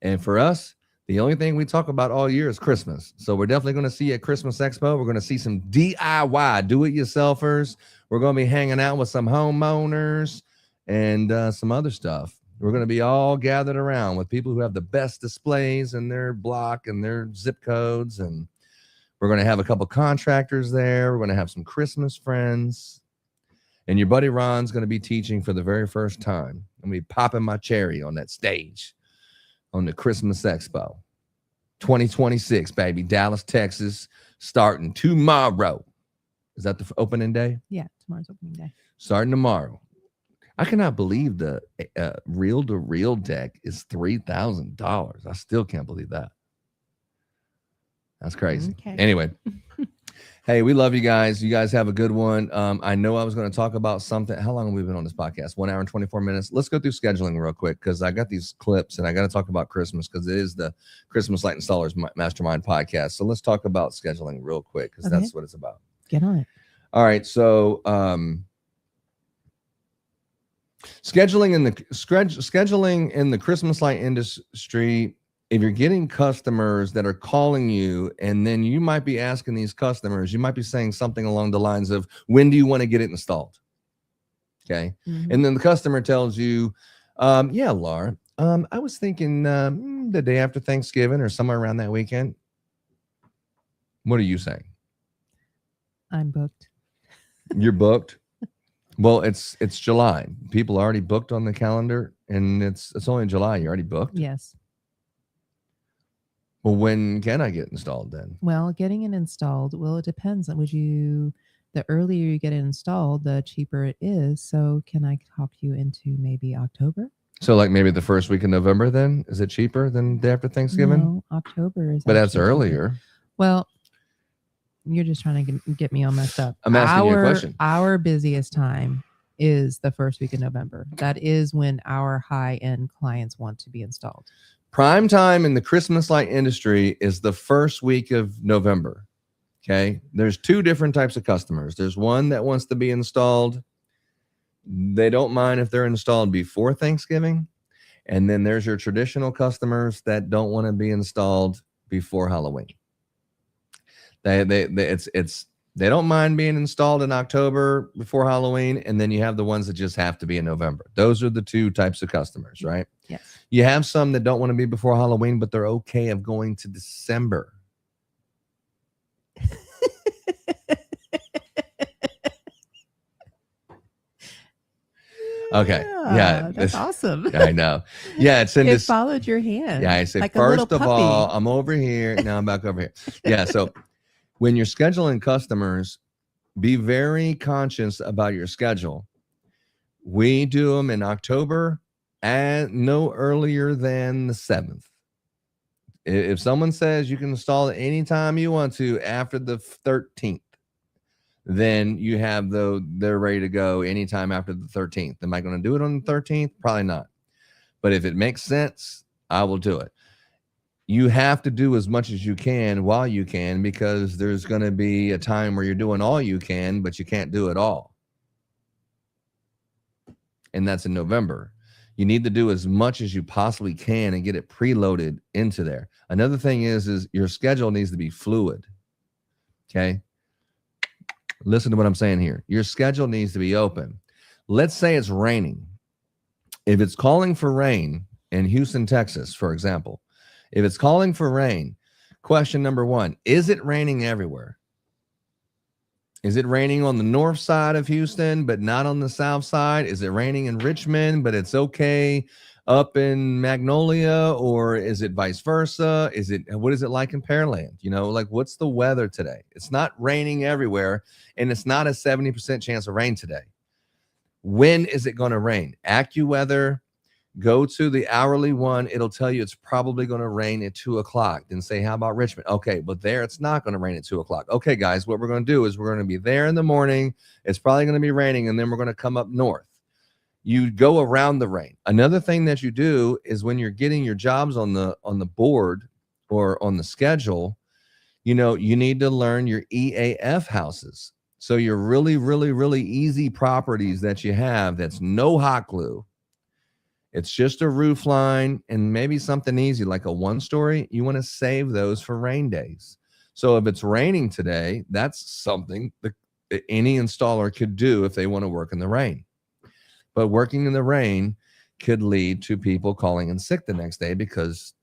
And for us, the only thing we talk about all year is Christmas. So we're definitely going to see at Christmas Expo. We're going to see some DIY, do-it-yourselfers. We're going to be hanging out with some homeowners and some other stuff. We're going to be all gathered around with people who have the best displays in their block and their zip codes. And we're going to have a couple contractors there. We're going to have some Christmas friends. And your buddy Ron's going to be teaching for the very first time. I'm going to be popping my cherry on that stage on the Christmas Expo 2026, baby. Dallas, Texas, starting tomorrow. Is that the opening day? Yeah, tomorrow's opening day. Starting tomorrow. I cannot believe the reel-to-reel deck is $3,000. I still can't believe that. That's crazy. Okay. Anyway, hey, we love you guys. You guys have a good one. I know I was going to talk about something. How long have we been on this podcast? 1 hour and 24 minutes. Let's go through scheduling real quick because I got these clips and I got to talk about Christmas because it is the Christmas Light Installers Mastermind podcast. So let's talk about scheduling real quick because that's what it's about. Get on it. All right. So scheduling in the Christmas light industry, if you're getting customers that are calling you, and then you might be asking these customers, you might be saying something along the lines of, when do you want to get it installed? Okay. Mhm. And then the customer tells you, yeah, Laura, I was thinking the day after Thanksgiving or somewhere around that weekend. What are you saying? I'm booked. You're booked. Well, it's July. People are already booked on the calendar, and it's only July. You're already booked. Yes. Well, when can I get installed then? Well, getting it installed, well, it depends. The earlier you get it installed, the cheaper it is. So can I talk you into maybe October? So like maybe the first week of November then? Is it cheaper than day after Thanksgiving? No, October is. But that's actually cheaper. earlier. Well, you're just trying to get me all messed up. I'm asking you a question. Our busiest time is the first week of November. That is when our high-end clients want to be installed. Prime time in the Christmas light industry is the first week of November. Okay. There's two different types of customers. There's one that wants to be installed. They don't mind if they're installed before Thanksgiving. And then there's your traditional customers that don't want to be installed before Halloween. They don't mind being installed in October before Halloween. And then you have the ones that just have to be in November. Those are the two types of customers, right? Yes. You have some that don't want to be before Halloween, but they're okay of going to December. Okay. Yeah. That's awesome. I know. Yeah. It's in It this. followed your hand. Yeah. I say, like a little first of puppy. all, I'm over here. Now I'm back over here. Yeah. So when you're scheduling customers, be very conscious about your schedule. We do them in October and no earlier than the 7th. If someone says you can install it anytime you want to after the 13th, then you have they're ready to go anytime after the 13th. Am I going to do it on the 13th? Probably not. But if it makes sense, I will do it. You have to do as much as you can while you can, because there's going to be a time where you're doing all you can, but you can't do it all. And that's in November. You need to do as much as you possibly can and get it preloaded into there. Another thing is your schedule needs to be fluid. Okay. Listen to what I'm saying here. Your schedule needs to be open. Let's say it's raining. If it's calling for rain in Houston, Texas, for example, if it's calling for rain, question number one, is it raining everywhere? Is it raining on the north side of Houston, but not on the south side? Is it raining in Richmond, but it's okay up in Magnolia? Or is it vice versa? What is it like in Pearland? Like, what's the weather today? It's not raining everywhere, and it's not a 70% chance of rain today. When is it going to rain? AccuWeather, go to the hourly one. It'll tell you it's probably going to rain at 2:00. Then say, how about Richmond? Okay, but there it's not going to rain at 2:00. Okay, guys, what we're going to do is we're going to be there in the morning. It's probably going to be raining, and then we're going to come up north. You go around the rain. Another thing that you do is when you're getting your jobs on the board or on the schedule, you need to learn your EAF houses. So your really, really, really easy properties that you have, that's no hot glue. It's just a roof line and maybe something easy like a 1-story. You want to save those for rain days. So if it's raining today, that's something that any installer could do if they want to work in the rain. But working in the rain could lead to people calling in sick the next day because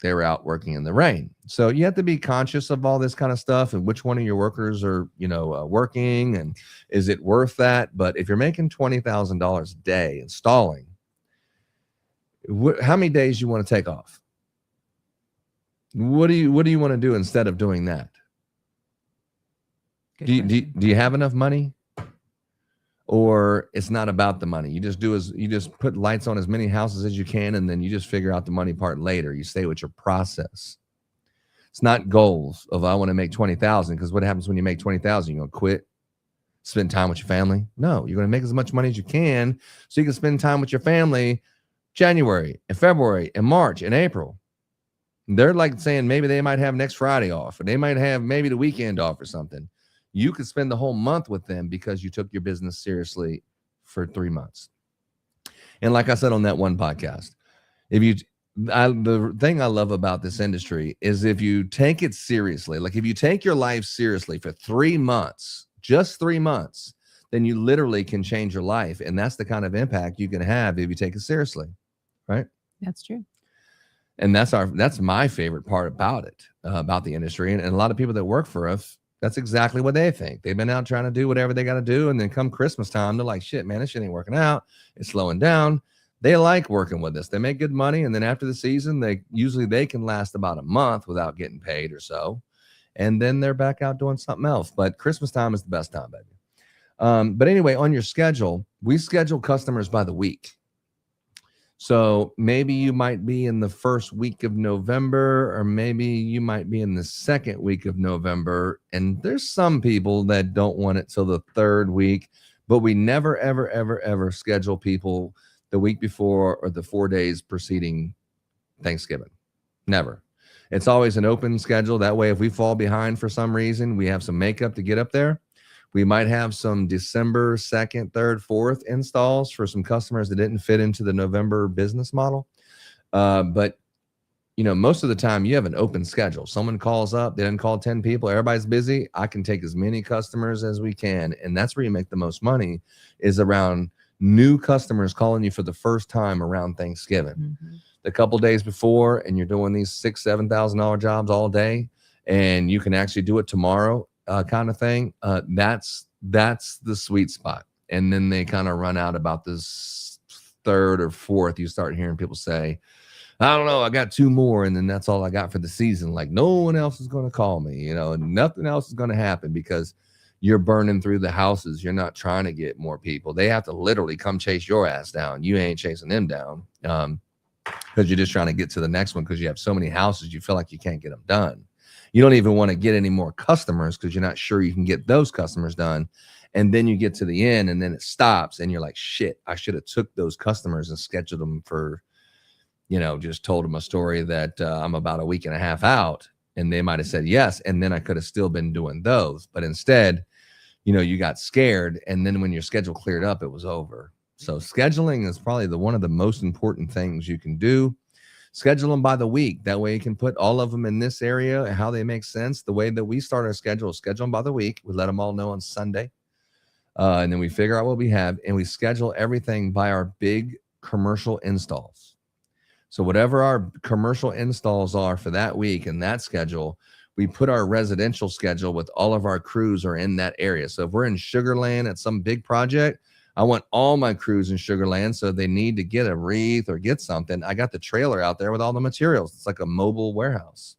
they were out working in the rain. So you have to be conscious of all this kind of stuff and which one of your workers are, working, and is it worth that? But if you're making $20,000 a day installing, how many days you want to take off? What do you want to do instead of doing that? Do you have enough money? Or it's not about the money. You just put lights on as many houses as you can, and then you just figure out the money part later. You stay with your process. It's not goals of I want to make 20,000, because what happens when you make 20,000? You're going to quit, spend time with your family? No, you're going to make as much money as you can so you can spend time with your family January and February and March and April. They're like saying maybe they might have next Friday off, or they might have maybe the weekend off or something. You could spend the whole month with them because you took your business seriously for 3 months. And like I said on that one podcast, the thing I love about this industry is if you take it seriously, like if you take your life seriously for 3 months, just 3 months, then you literally can change your life. And that's the kind of impact you can have if you take it seriously, right? That's true. And that's my favorite part about it, about the industry. And a lot of people that work for us, that's exactly what they think. They've been out trying to do whatever they got to do. And then come Christmas time, they're like, shit, man, this shit ain't working out. It's slowing down. They like working with us. They make good money. And then after the season, they can last about a month without getting paid or so. And then they're back out doing something else. But Christmas time is the best time, baby. But anyway, on your schedule, we schedule customers by the week. So maybe you might be in the first week of November, or maybe you might be in the second week of November. And there's some people that don't want it till the third week, but we never, ever, ever, ever schedule people the week before or the 4 days preceding Thanksgiving. Never. It's always an open schedule. That way, if we fall behind for some reason, we have some makeup to get up there. We might have some December 2nd, 3rd, 4th installs for some customers that didn't fit into the November business model. But, most of the time you have an open schedule. Someone calls up, they didn't call 10 people, everybody's busy. I can take as many customers as we can. And that's where you make the most money, is around new customers calling you for the first time around Thanksgiving. Mm-hmm. The couple days before, and you're doing these $6,000, $7,000 jobs all day, and you can actually do it tomorrow. Kind of thing. That's the sweet spot. And then they kind of run out about this 3rd or 4th. You start hearing people say, I don't know, I got 2 more, and then that's all I got for the season. Like, no one else is going to call me, and nothing else is going to happen because you're burning through the houses. You're not trying to get more people. They have to literally come chase your ass down. You ain't chasing them down because you're just trying to get to the next one because you have so many houses you feel like you can't get them done. You don't even want to get any more customers because you're not sure you can get those customers done. And then you get to the end and then it stops and you're like, shit, I should have took those customers and scheduled them for, just told them a story that I'm about a week and a half out, and they might have said yes. And then I could have still been doing those. But instead, you got scared. And then when your schedule cleared up, it was over. So scheduling is probably one of the most important things you can do. Schedule them by the week. That way you can put all of them in this area, how they make sense. The way that we start our schedule them by the week. We let them all know on Sunday. And then we figure out what we have, and we schedule everything by our big commercial installs. So whatever our commercial installs are for that week and that schedule, we put our residential schedule with all of our crews are in that area. So if we're in Sugar Land at some big project, I want all my crews in Sugar Land. So they need to get a wreath or get something. I got the trailer out there with all the materials. It's like a mobile warehouse.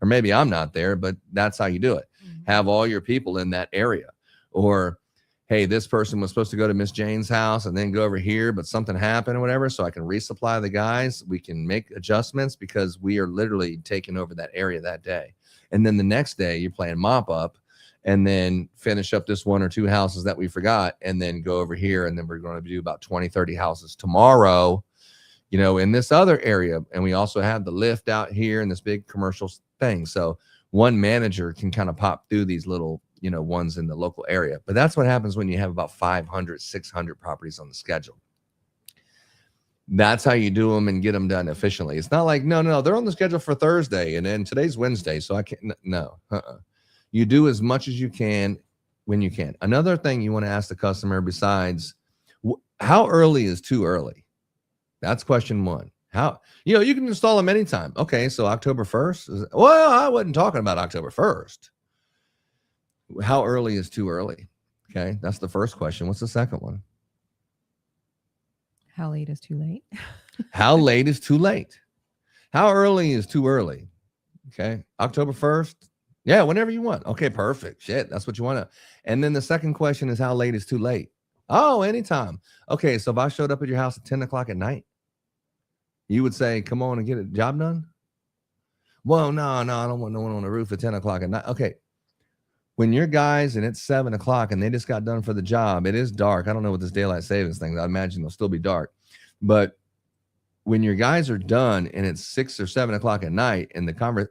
Or maybe I'm not there, but that's how you do it. Mm-hmm. Have all your people in that area. Or, hey, this person was supposed to go to Miss Jane's house and then go over here, but something happened or whatever. So I can resupply the guys. We can make adjustments because we are literally taking over that area that day. And then the next day you're playing mop up, and then finish up this 1 or 2 houses that we forgot, and then go over here. And then we're going to do about 20, 30 houses tomorrow, in this other area. And we also have the lift out here and this big commercial thing. So one manager can kind of pop through these little, ones in the local area. But that's what happens when you have about 500, 600 properties on the schedule. That's how you do them and get them done efficiently. It's not like, no, they're on the schedule for Thursday, and then today's Wednesday, so I can't. No. You do as much as you can when you can. Another thing you want to ask the customer besides, how early is too early? That's question 1. How, you can install them anytime. Okay, so October 1st? Well, I wasn't talking about October 1st. How early is too early? Okay, that's the first question. What's the second one? How late is too late? How late is too late? How early is too early? Okay, October 1st? Yeah, whenever you want. Okay, perfect. Shit, that's what you want to. And then the second question is, how late is too late? Oh, anytime. Okay, so if I showed up at your house at 10 o'clock at night, you would say, come on and get a job done? Well, no, I don't want no one on the roof at 10 o'clock at night. Okay, when your guys and it's 7 o'clock and they just got done for the job, it is dark. I don't know what this daylight savings thing, I imagine they'll still be dark. But when your guys are done and it's 6 or 7 o'clock at night and the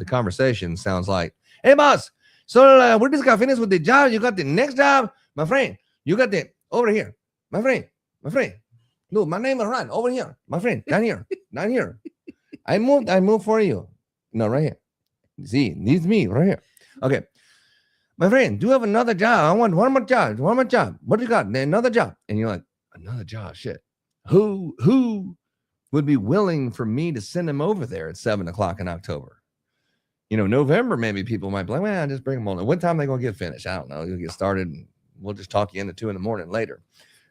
conversation sounds like, hey, boss, So we just got finished with the job. You got the next job, my friend. You got the over here, my friend. No, my name is Ron. Over here, my friend. Down here, down here. I moved for you. No, right here. See, needs me right here. Okay, my friend. Do you have another job? I want one more job. One more job. What do you got? Another job. And you're like, another job? Shit. Who would be willing for me to send him over there at 7 o'clock in October? November, maybe people might be like, well, just bring them on. What time are they going to get finished? I don't know. You'll get started and we'll just talk you into 2 a.m. later.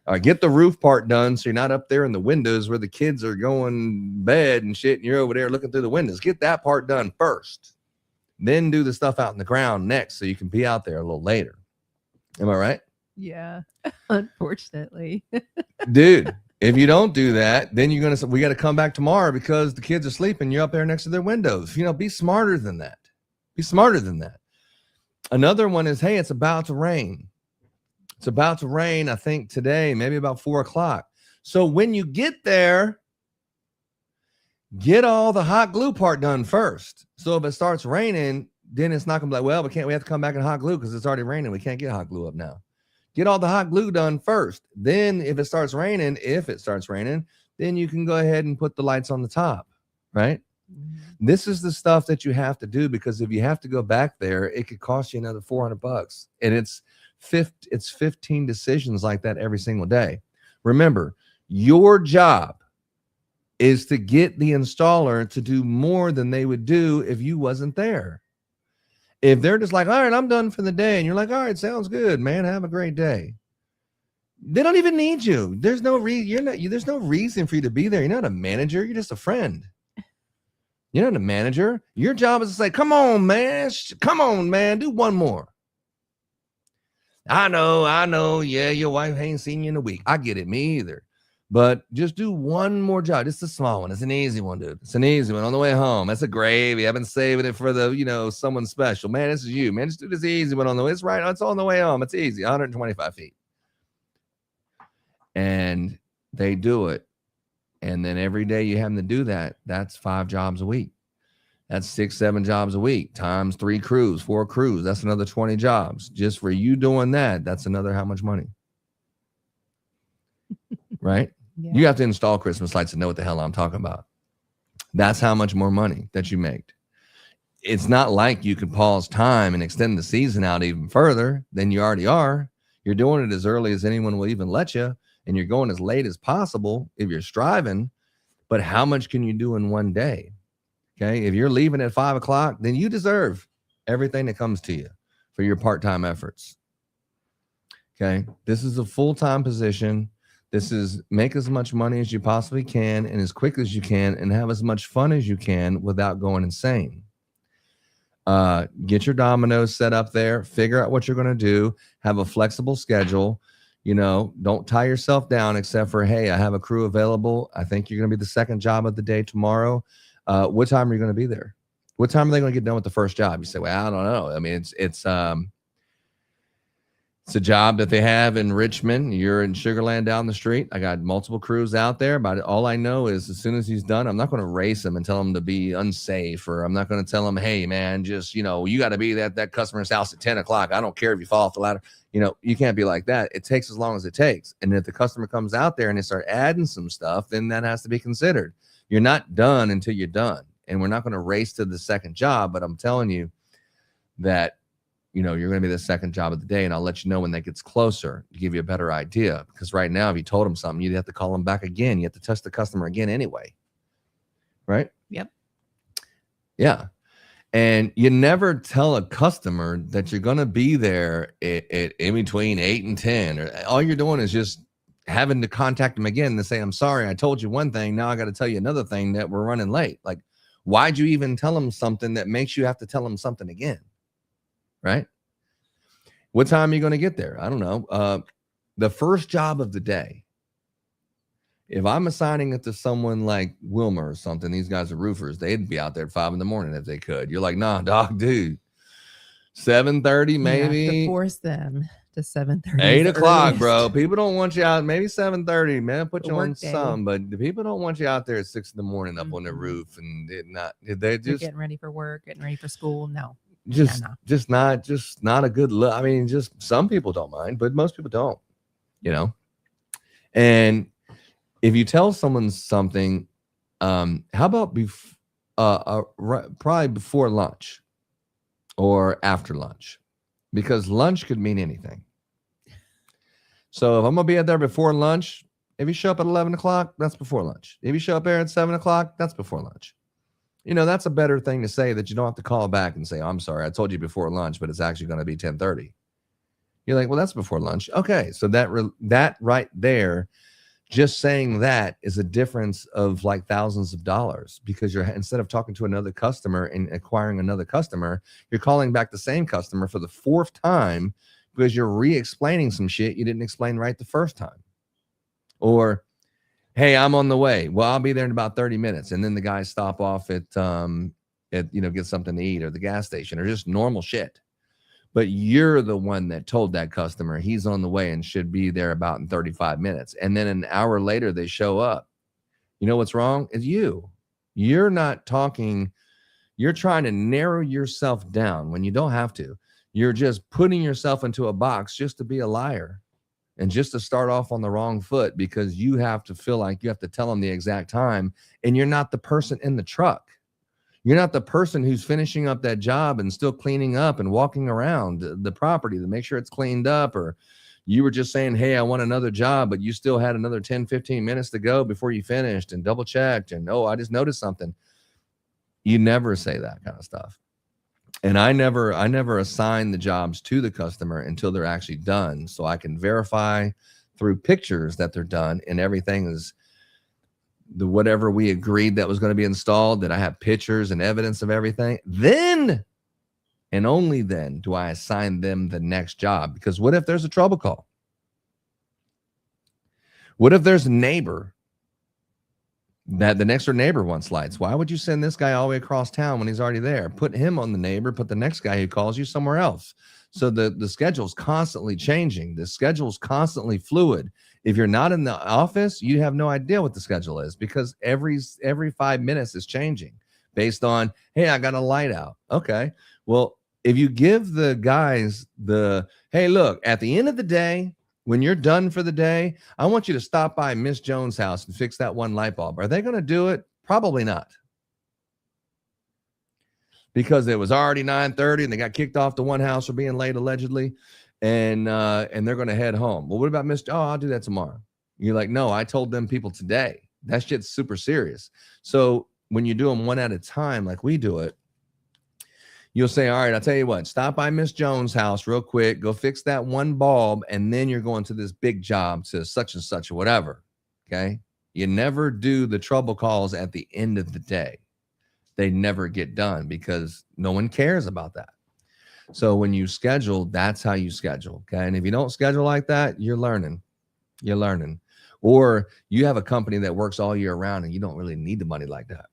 All right, get the roof part done so you're not up there in the windows where the kids are going bed and shit, and you're over there looking through the windows. Get that part done first. Then do the stuff out in the ground next so you can be out there a little later. Am I right? Yeah, unfortunately. Dude, if you don't do that, then we got to come back tomorrow because the kids are sleeping. You're up there next to their windows. Be smarter than that. Be smarter than that. Another one is, hey, it's about to rain. It's about to rain, I think today, maybe about 4 o'clock. So when you get there, get all the hot glue part done first. So if it starts raining, then it's not going to be like, well, we have to come back and hot glue because it's already raining. We can't get hot glue up now. Get all the hot glue done first. Then if it starts raining, then you can go ahead and put the lights on the top, right? Mm-hmm. This is the stuff that you have to do because if you have to go back there, it could cost you another $400. And it's 15 decisions like that every single day. Remember, your job is to get the installer to do more than they would do if you wasn't there. If they're just like, all right, I'm done for the day. And you're like, all right, sounds good, man. Have a great day. They don't even need you. There's no there's no reason for you to be there. You're not a manager. You're just a friend. You're not a manager. Your job is to say, come on, man. Come on, man. Do one more. I know. Yeah, your wife ain't seen you in a week. I get it. Me either. But just do one more job. Just a small one. It's an easy one, dude. It's an easy one on the way home. That's a gravy. I've been saving it for the, someone special. Man, this is you. Man, just do this easy one on the way. It's right. It's on the way home. It's easy. 125 feet. And they do it. And then every day you have them to do that. That's 5 jobs a week. That's 6, 7 jobs a week times 3 crews, 4 crews. That's another 20 jobs. Just for you doing that, that's another how much money? Right? Yeah. You have to install Christmas lights to know what the hell I'm talking about. That's how much more money that you make. It's not like you could pause time and extend the season out even further than you already are. You're doing it as early as anyone will even let you, and you're going as late as possible if you're striving. But how much can you do in one day? Okay, if you're leaving at 5 o'clock, then you deserve everything that comes to you for your part-time efforts. Okay, this is a full-time position. This is make as much money as you possibly can and as quick as you can and have as much fun as you can without going insane. Get your dominoes set up there. Figure out what you're going to do. Have a flexible schedule. Don't tie yourself down except for, hey, I have a crew available. I think you're going to be the second job of the day tomorrow. What time are you going to be there? What time are they going to get done with the first job? You say, well, I don't know. I mean, it's a job that they have in Richmond. You're in Sugar Land down the street. I got multiple crews out there, but all I know is as soon as he's done, I'm not going to race him and tell him to be unsafe, or I'm not going to tell him, hey, man, just, you got to be at that customer's house at 10 o'clock. I don't care if you fall off the ladder. You can't be like that. It takes as long as it takes. And if the customer comes out there and they start adding some stuff, then that has to be considered. You're not done until you're done. And we're not going to race to the second job, but I'm telling you that you're going to be the second job of the day, and I'll let you know when that gets closer to give you a better idea. Because right now, if you told them something, you'd have to call them back again. You have to touch the customer again anyway. Right? Yep. Yeah. And you never tell a customer that you're going to be there in between 8 and 10. All you're doing is just having to contact them again and say, I'm sorry, I told you one thing. Now I got to tell you another thing that we're running late. Like, why'd you even tell them something that makes you have to tell them something again? Right? What time are you going to get there? I don't know. The first job of the day. If I'm assigning it to someone like Wilmer or something, these guys are roofers. They'd be out there at 5 a.m. if they could. You're like, nah, dog, dude. 7:30 maybe. You have to force them to 7:30. 8 o'clock, bro. People don't want you out. Maybe 7:30, man. Put you on day. some, but the people don't want you out there at 6 a.m. up on the roof, and they're just getting ready for work, getting ready for school. No. just no. just not a good look. I mean, just some people don't mind, but most people don't, you know. And if you tell someone something, how about probably before lunch or after lunch, because lunch could mean anything. So if I'm gonna be out there before lunch, if you show up at 11 o'clock, that's before lunch. If you show up there at 7 o'clock, that's before lunch. You know, that's a better thing to say, that you don't have to call back and say, oh, I'm sorry, I told you before lunch, but it's actually going to be 10:30. You're like, well, that's before lunch. Okay, so that right there, just saying that is a difference of like thousands of dollars, because you're, instead of talking to another customer and acquiring another customer, you're calling back the same customer for the 4th time because you're re-explaining some shit you didn't explain right the first time. Or, hey, I'm on the way. Well, I'll be there in about 30 minutes. And then the guys stop off at get something to eat, or the gas station, or just normal shit. But you're the one that told that customer he's on the way and should be there about in 35 minutes. And then an hour later, they show up. You know what's wrong? It's you. You're not talking. You're trying to narrow yourself down when you don't have to. You're just putting yourself into a box just to be a liar. And just to start off on the wrong foot, because you have to feel like you have to tell them the exact time, and you're not the person in the truck. You're not the person who's finishing up that job and still cleaning up and walking around the property to make sure it's cleaned up. Or you were just saying, hey, I want another job, but you still had another 10, 15 minutes to go before you finished and double checked. And, oh, I just noticed something. You never say that kind of stuff. And I never assign the jobs to the customer until they're actually done, so I can verify through pictures that they're done and everything is the whatever we agreed that was going to be installed, that I have pictures and evidence of everything. Then and only then do I assign them the next job. Because what if there's a trouble call? What if there's a neighbor that the next door neighbor wants lights? Why would you send this guy all the way across town when he's already there? Put him on the neighbor, put the next guy who calls you somewhere else. So the schedule's constantly changing. The schedule's constantly fluid. If you're not in the office, you have no idea what the schedule is, because every 5 minutes is changing based on, hey, I got a light out. Okay. Well, if you give the guys hey, look, at the end of the day, when you're done for the day, I want you to stop by Miss Jones' house and fix that one light bulb. Are they going to do it? Probably not. Because it was already 9:30 and they got kicked off to one house for being late, allegedly. And they're going to head home. Well, what about Miss? Oh, I'll do that tomorrow. You're like, no, I told them people today. That shit's super serious. So when you do them one at a time, like we do it, you'll say, all right, I'll tell you what, stop by Miss Jones' house real quick, go fix that one bulb, and then you're going to this big job to such and such or whatever, okay? You never do the trouble calls at the end of the day. They never get done because no one cares about that. So when you schedule, that's how you schedule, okay? And if you don't schedule like that, you're learning. You're learning. Or you have a company that works all year round and you don't really need the money like that.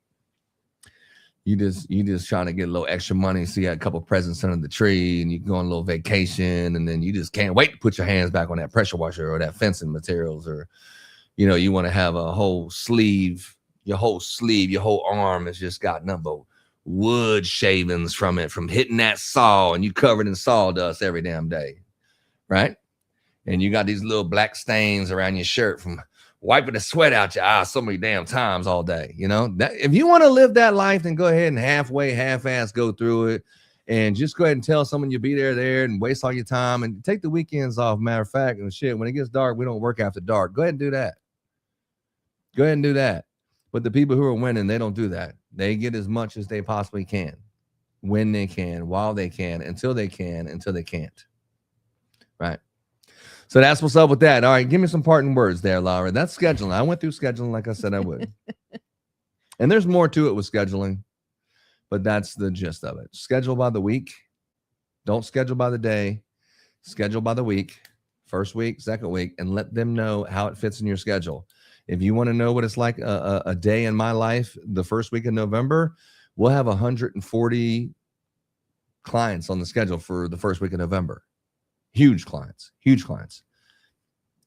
You just trying to get a little extra money, so you had a couple presents under the tree, and you go on a little vacation, and then you just can't wait to put your hands back on that pressure washer or that fencing materials, or you want to have a whole sleeve, your whole arm has just got nothing but wood shavings from it, from hitting that saw, and you covered in sawdust every damn day, right? And you got these little black stains around your shirt from wiping the sweat out your eyes so many damn times all day. That if you want to live that life, then go ahead and half-ass go through it, and just go ahead and tell someone you'll be there and waste all your time and take the weekends off. Matter of fact, and shit, when it gets dark, we don't work after dark. Go ahead and do that. Go ahead and do that. But the people who are winning, they don't do that. They get as much as they possibly can, when they can, while they can, until they can't. Right? So that's what's up with that. All right, give me some parting words there, Laura. That's scheduling. I went through scheduling like I said I would. And there's more to it with scheduling, but that's the gist of it. Schedule by the week. Don't schedule by the day. Schedule by the week. First week, second week, and let them know how it fits in your schedule. If you want to know what it's like a day in my life, the first week of November, we'll have 140 clients on the schedule for the first week of November. Huge clients.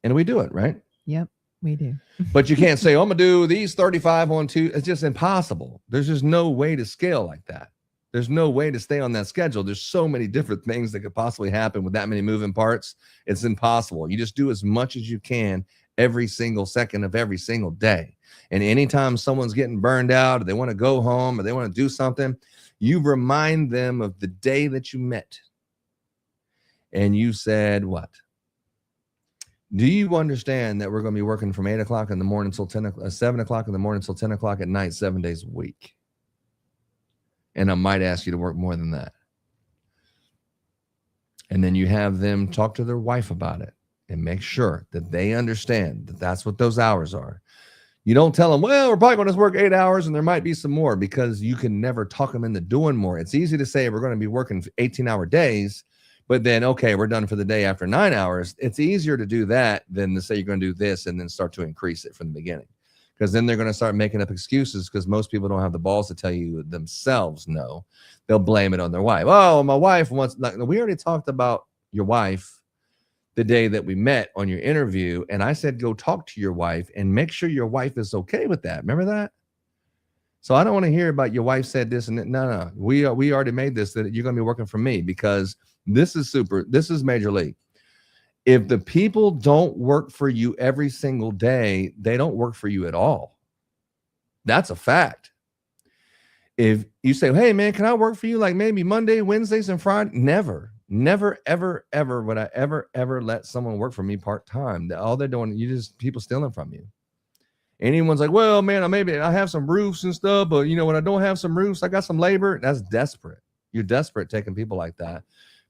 And we do it, right? Yep, we do. But you can't say, oh, I'm going to do these 35 on two. It's just impossible. There's just no way to scale like that. There's no way to stay on that schedule. There's so many different things that could possibly happen with that many moving parts. It's impossible. You just do as much as you can every single second of every single day. And anytime someone's getting burned out, or they want to go home, or they want to do something, you remind them of the day that you met. And you said, what? Do you understand that we're going to be working from 8 o'clock in the morning until 7 o'clock in the morning until 10 o'clock at night, 7 days a week? And I might ask you to work more than that. And then you have them talk to their wife about it and make sure that they understand that that's what those hours are. You don't tell them, well, we're probably going to work 8 hours and there might be some more, because you can never talk them into doing more. It's easy to say we're going to be working 18-hour days, but then, okay, we're done for the day after 9 hours. It's easier to do that than to say you're going to do this and then start to increase it from the beginning, because then they're going to start making up excuses, because most people don't have the balls to tell you themselves no. They'll blame it on their wife. Oh, my wife wants, like, we already talked about your wife the day that we met on your interview, and I said go talk to your wife and make sure your wife is okay with that. Remember that? So I don't want to hear about your wife said this and that. No. We already made this, that you're going to be working for me, because this is major league. If the people don't work for you every single day, they don't work for you at all. That's a fact. If you say, hey man, can I work for you like maybe Monday, Wednesdays, and Friday? Never, ever would I ever let someone work for me part-time. All they're doing, people stealing from you. Anyone's like, well, man, I have some roofs and stuff, but when I don't have some roofs, I got some labor. That's desperate. You're desperate taking people like that,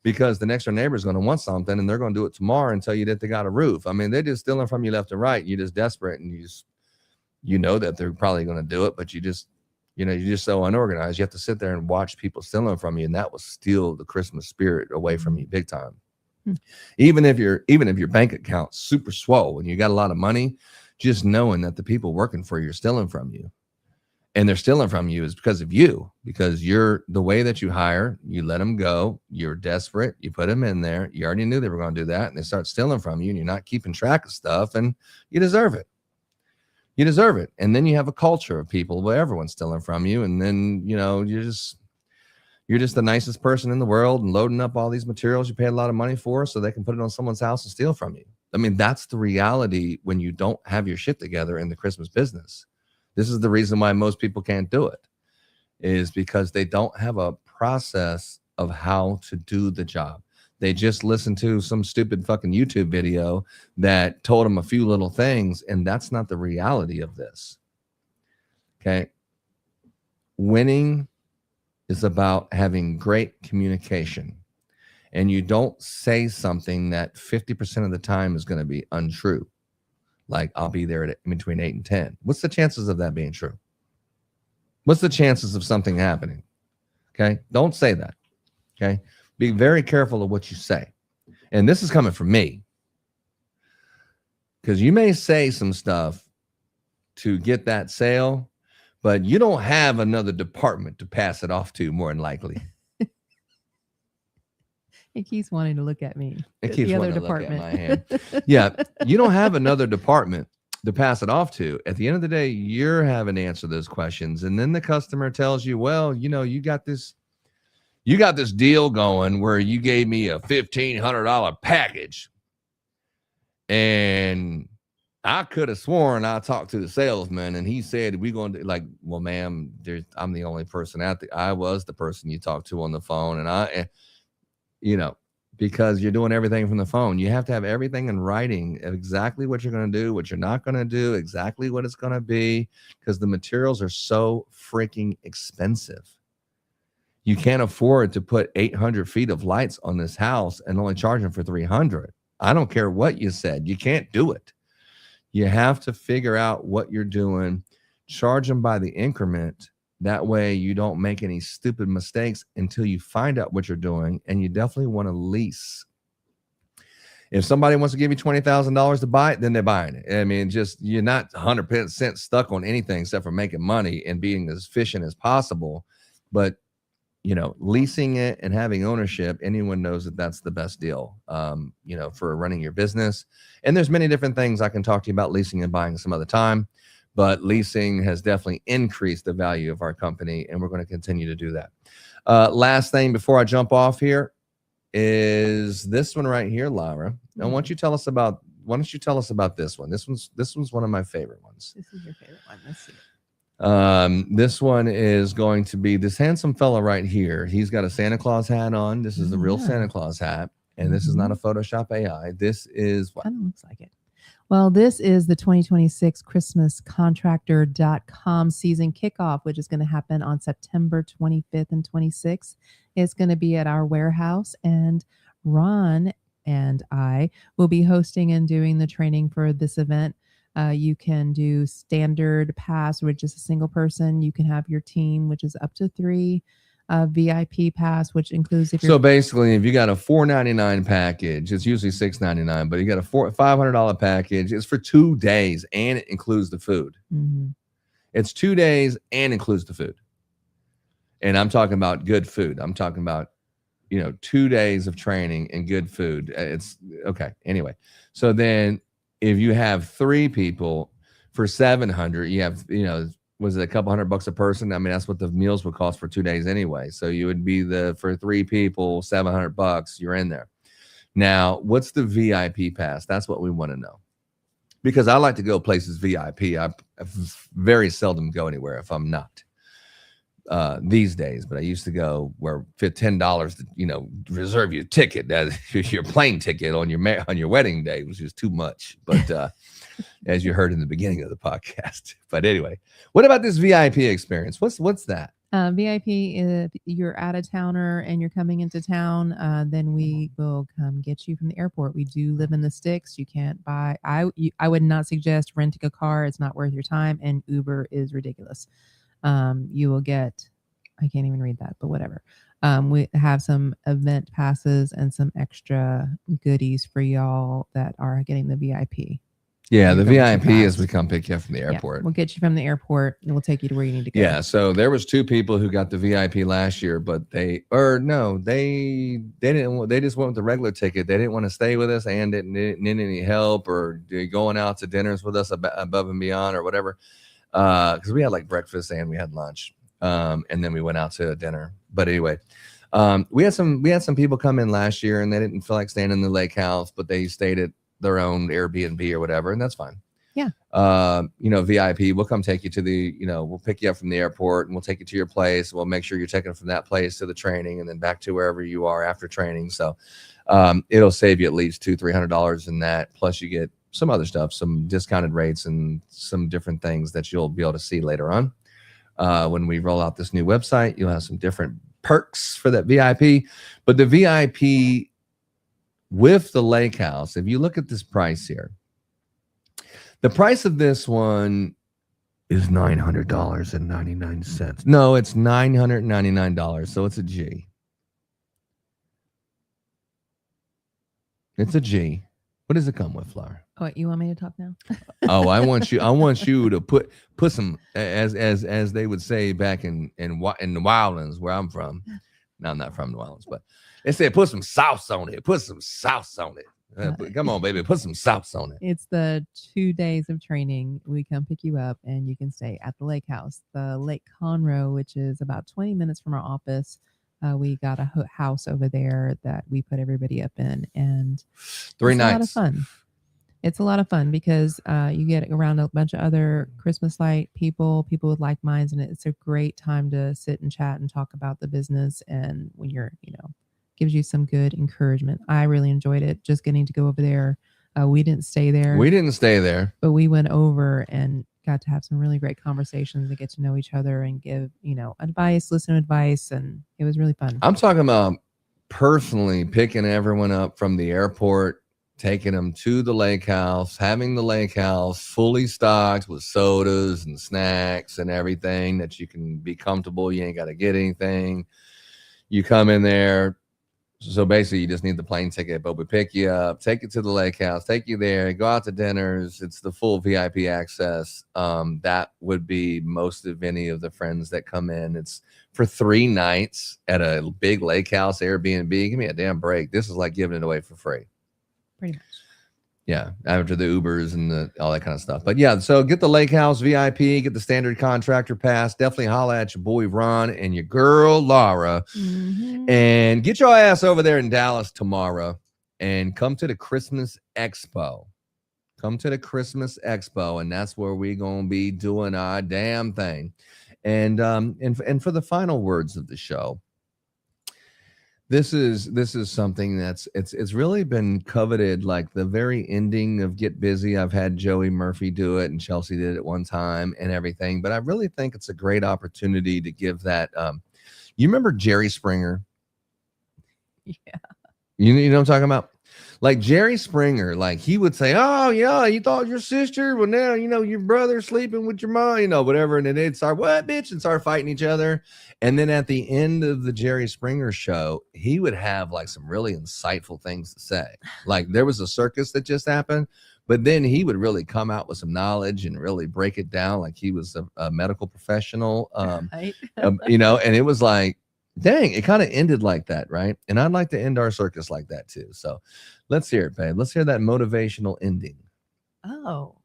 because the next door neighbor is going to want something and they're going to do it tomorrow and tell you that they got a roof. I mean, they're just stealing from you left and right. You're just desperate, and you know that they're probably going to do it, but you're just so unorganized. You have to sit there and watch people stealing from you, and that will steal the Christmas spirit away from you big time. Even if your bank account's super swole and you got a lot of money, just knowing that the people working for you are stealing from you, and they're stealing from you is because of you, because you're the way that you hire, you let them go, you're desperate, you put them in there, you already knew they were going to do that, and they start stealing from you, and you're not keeping track of stuff, and you deserve it. You deserve it. And then you have a culture of people where everyone's stealing from you. And then, you're just the nicest person in the world, and loading up all these materials you paid a lot of money for so they can put it on someone's house and steal from you. I mean, that's the reality when you don't have your shit together in the Christmas business. This is the reason why most people can't do it, is because they don't have a process of how to do the job. They just listened to some stupid fucking YouTube video that told them a few little things, and that's not the reality of this. Okay. Winning is about having great communication, and you don't say something that 50% of the time is going to be untrue. Like, I'll be there in between 8 and 10. What's the chances of that being true? What's the chances of something happening? Okay. Don't say that. Okay. Be very careful of what you say. And this is coming from me, because you may say some stuff to get that sale, but you don't have another department to pass it off to, more than likely. It keeps wanting to look at me. It keeps the wanting other to look department. at my hand. Yeah, you don't have another department to pass it off to. At the end of the day, you're having to answer those questions. And then the customer tells you, well, you got this deal going where you gave me a $1,500 package, and I could have sworn I talked to the salesman and he said we're going to, like, well, ma'am, I'm the only person I was the person you talked to on the phone, and because you're doing everything from the phone. You have to have everything in writing of exactly what you're going to do, what you're not going to do, exactly what it's going to be, because the materials are so freaking expensive. You can't afford to put 800 feet of lights on this house and only charge them for 300. I don't care what you said. You can't do it. You have to figure out what you're doing, charge them by the increment. That way you don't make any stupid mistakes until you find out what you're doing. And you definitely want to lease. If somebody wants to give you $20,000 to buy it, then they're buying it. I mean, you're not 100% stuck on anything except for making money and being as efficient as possible. But leasing it and having ownership, anyone knows that that's the best deal, for running your business. And there's many different things I can talk to you about leasing and buying some other time, but leasing has definitely increased the value of our company, and we're going to continue to do that. Last thing before I jump off here is this one right here, Lara. Now, why don't you tell us about this one? This one's one of my favorite ones. This is your favorite one. Let's see it. This one is going to be this handsome fella right here. He's got a Santa Claus hat on. This is the real Santa Claus hat, and this is not a Photoshop AI. This is what kind of looks like it. Well, this is the 2026 Christmas Contractor.com season kickoff, which is going to happen on September 25th and 26th. It's going to be at our warehouse, and Ron and I will be hosting and doing the training for this event. You can do standard pass, which is a single person. You can have your team, which is up to 3. VIP pass, which includes if you're so basically, if you got a $4.99 package, it's usually $6.99, but you got a $500 package. It's for 2 days and it includes the food. It's 2 days and includes the food. And I'm talking about good food. I'm talking about 2 days of training and good food. It's okay. Anyway, so then if you have 3 people for $700, you have, was it a couple $100 a person? I mean, that's what the meals would cost for 2 days anyway. So you would be for 3 people, $700, you're in there. Now, what's the VIP pass? That's what we want to know. Because I like to go places VIP. I very seldom go anywhere if I'm not these days. But I used to go where $10 to reserve your ticket, your plane ticket on your wedding day, which is too much. But as you heard in the beginning of the podcast. But anyway, what about this VIP experience? What's that? VIP, if you're out of towner and you're coming into town, then we will come get you from the airport. We do live in the sticks. You can't buy. I would not suggest renting a car. It's not worth your time, and Uber is ridiculous. You will get. I can't even read that, but whatever. We have some event passes and some extra goodies for y'all that are getting the VIP. Yeah, the VIP is we come pick you up from the airport. Yeah, we'll get you from the airport and we'll take you to where you need to go. Yeah, so there was 2 people who got the VIP last year, but they didn't. They just went with the regular ticket. They didn't want to stay with us and didn't need any help or going out to dinners with us above and beyond or whatever. Because we had like breakfast and we had lunch, and then we went out to dinner. But anyway, we had some people come in last year and they didn't feel like staying in the lake house, but they stayed at their own Airbnb or whatever, and that's fine. Yeah. VIP, we'll come take you to we'll pick you up from the airport and we'll take you to your place. We'll make sure you're taken from that place to the training and then back to wherever you are after training. So it'll save you at least $200-300 in that. Plus you get some other stuff, some discounted rates and some different things that you'll be able to see later on. When we roll out this new website, you'll have some different perks for that VIP, but the VIP with the lake house, if you look at this price here, the price of this one is $900.99. No, it's $999. So it's a G. It's a G. What does it come with, Flower? Oh, you want me to talk now? Oh, I want you to put some, as they would say back in the Wildlands where I'm from. No, I'm not from the Wildlands, but they said put some sauce on it. Put some sauce on it. Come on, baby, put some sauce on it. It's the 2 days of training. We come pick you up and you can stay at the lake house, the Lake Conroe, which is about 20 minutes from our office. We got a house over there that we put everybody up in, and 3 nights. A lot of fun. It's a lot of fun because you get around a bunch of other Christmas light people with like minds, and it's a great time to sit and chat and talk about the business. And when you're, gives you some good encouragement. I really enjoyed it. Just getting to go over there. We didn't stay there. But we went over and got to have some really great conversations and get to know each other and give, advice, listen to advice. And it was really fun. I'm talking about personally picking everyone up from the airport, taking them to the lake house, having the lake house fully stocked with sodas and snacks and everything that you can be comfortable. You ain't got to get anything. You come in there. So basically you just need the plane ticket, but we pick you up, take you to the lake house, take you there, go out to dinners. It's the full VIP access. That would be most of any of the friends that come in. It's for 3 nights at a big lake house Airbnb. Give me a damn break. This is like giving it away for free. Pretty much. Yeah, after the Ubers and all that kind of stuff. But yeah, so get the Lake House VIP, get the standard contractor pass. Definitely holla at your boy Ron and your girl Laura, and get your ass over there in Dallas tomorrow and come to the Christmas Expo. Come to the Christmas Expo, and that's where we're gonna be doing our damn thing. And for the final words of the show, this is something that's it's really been coveted, like the very ending of Get Busy. I've had Joey Murphy do it and Chelsea did it one time and everything, but I really think it's a great opportunity to give that. You remember Jerry Springer? Yeah. You know what I'm talking about? Like Jerry Springer, like he would say, "Oh yeah, you thought your sister, well now you know your brother's sleeping with your mom, you know, whatever," and then they'd start what bitch and start fighting each other. And then at the end of the Jerry Springer show, he would have like some really insightful things to say. Like there was a circus that just happened, but then he would really come out with some knowledge and really break it down like he was a medical professional, Right? you know. And it was like, dang, it kind of ended like that, right? And I'd like to end our circus like that too. So let's hear it, babe. Let's hear that motivational ending. Oh,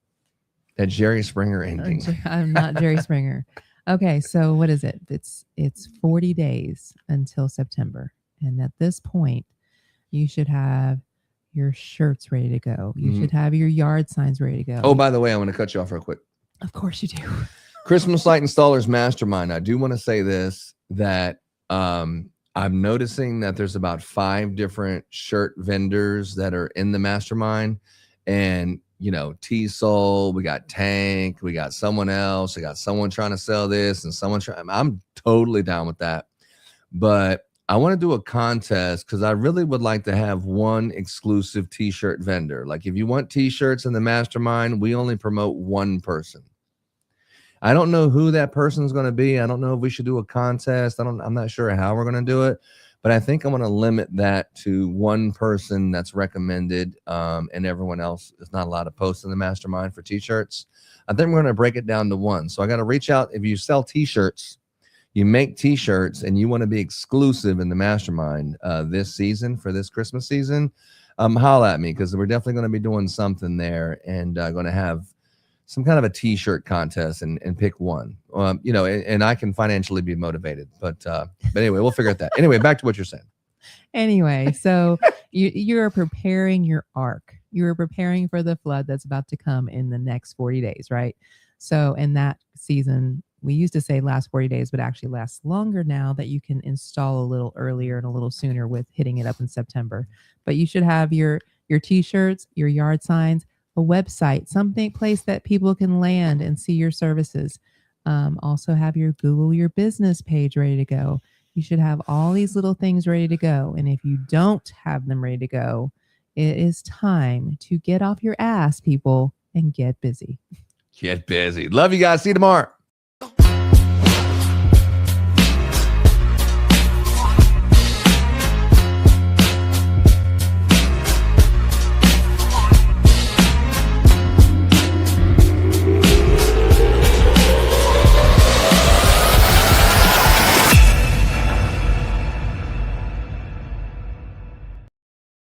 That Jerry Springer ending. I'm not Jerry Springer. Okay, so what is it? It's 40 days until September. And at this point, you should have your shirts ready to go. You should have your yard signs ready to go. Oh, by the way, I want to cut you off real quick. Of course you do. Christmas Light Installers Mastermind. I do want to say this, that I'm noticing that there's about 5 different shirt vendors that are in the mastermind. And, you know, T-Soul, we got Tank, we got someone else, we got someone trying to sell this and someone trying. I'm totally down with that. But I want to do a contest because I really would like to have one exclusive T-shirt vendor. Like if you want T-shirts in the mastermind, we only promote one person. I don't know who that person is going to be. I don't know if we should do a contest. I'm not sure how we're going to do it, but I think I'm going to limit that to one person that's recommended, and everyone else is not allowed to post in the mastermind for T-shirts. I think we're going to break it down to one. So I got to reach out. If you sell T-shirts, you make T-shirts, and you want to be exclusive in the mastermind this season for this Christmas season, holla at me because we're definitely going to be doing something there and going to have some kind of a T-shirt contest and pick one, you know, and I can financially be motivated. But anyway, we'll figure out that. Anyway, back to what you're saying. Anyway, so you're preparing your ark. You're preparing for the flood that's about to come in the next 40 days, right? So in that season, we used to say last 40 days, but actually lasts longer now that you can install a little earlier and a little sooner with hitting it up in September. But you should have your T-shirts, your yard signs, a website, something place that people can land and see your services. Also have your Google Your Business page ready to go. You should have all these little things ready to go. And if you don't have them ready to go, it is time to get off your ass, people, and get busy. Get busy. Love you guys. See you tomorrow.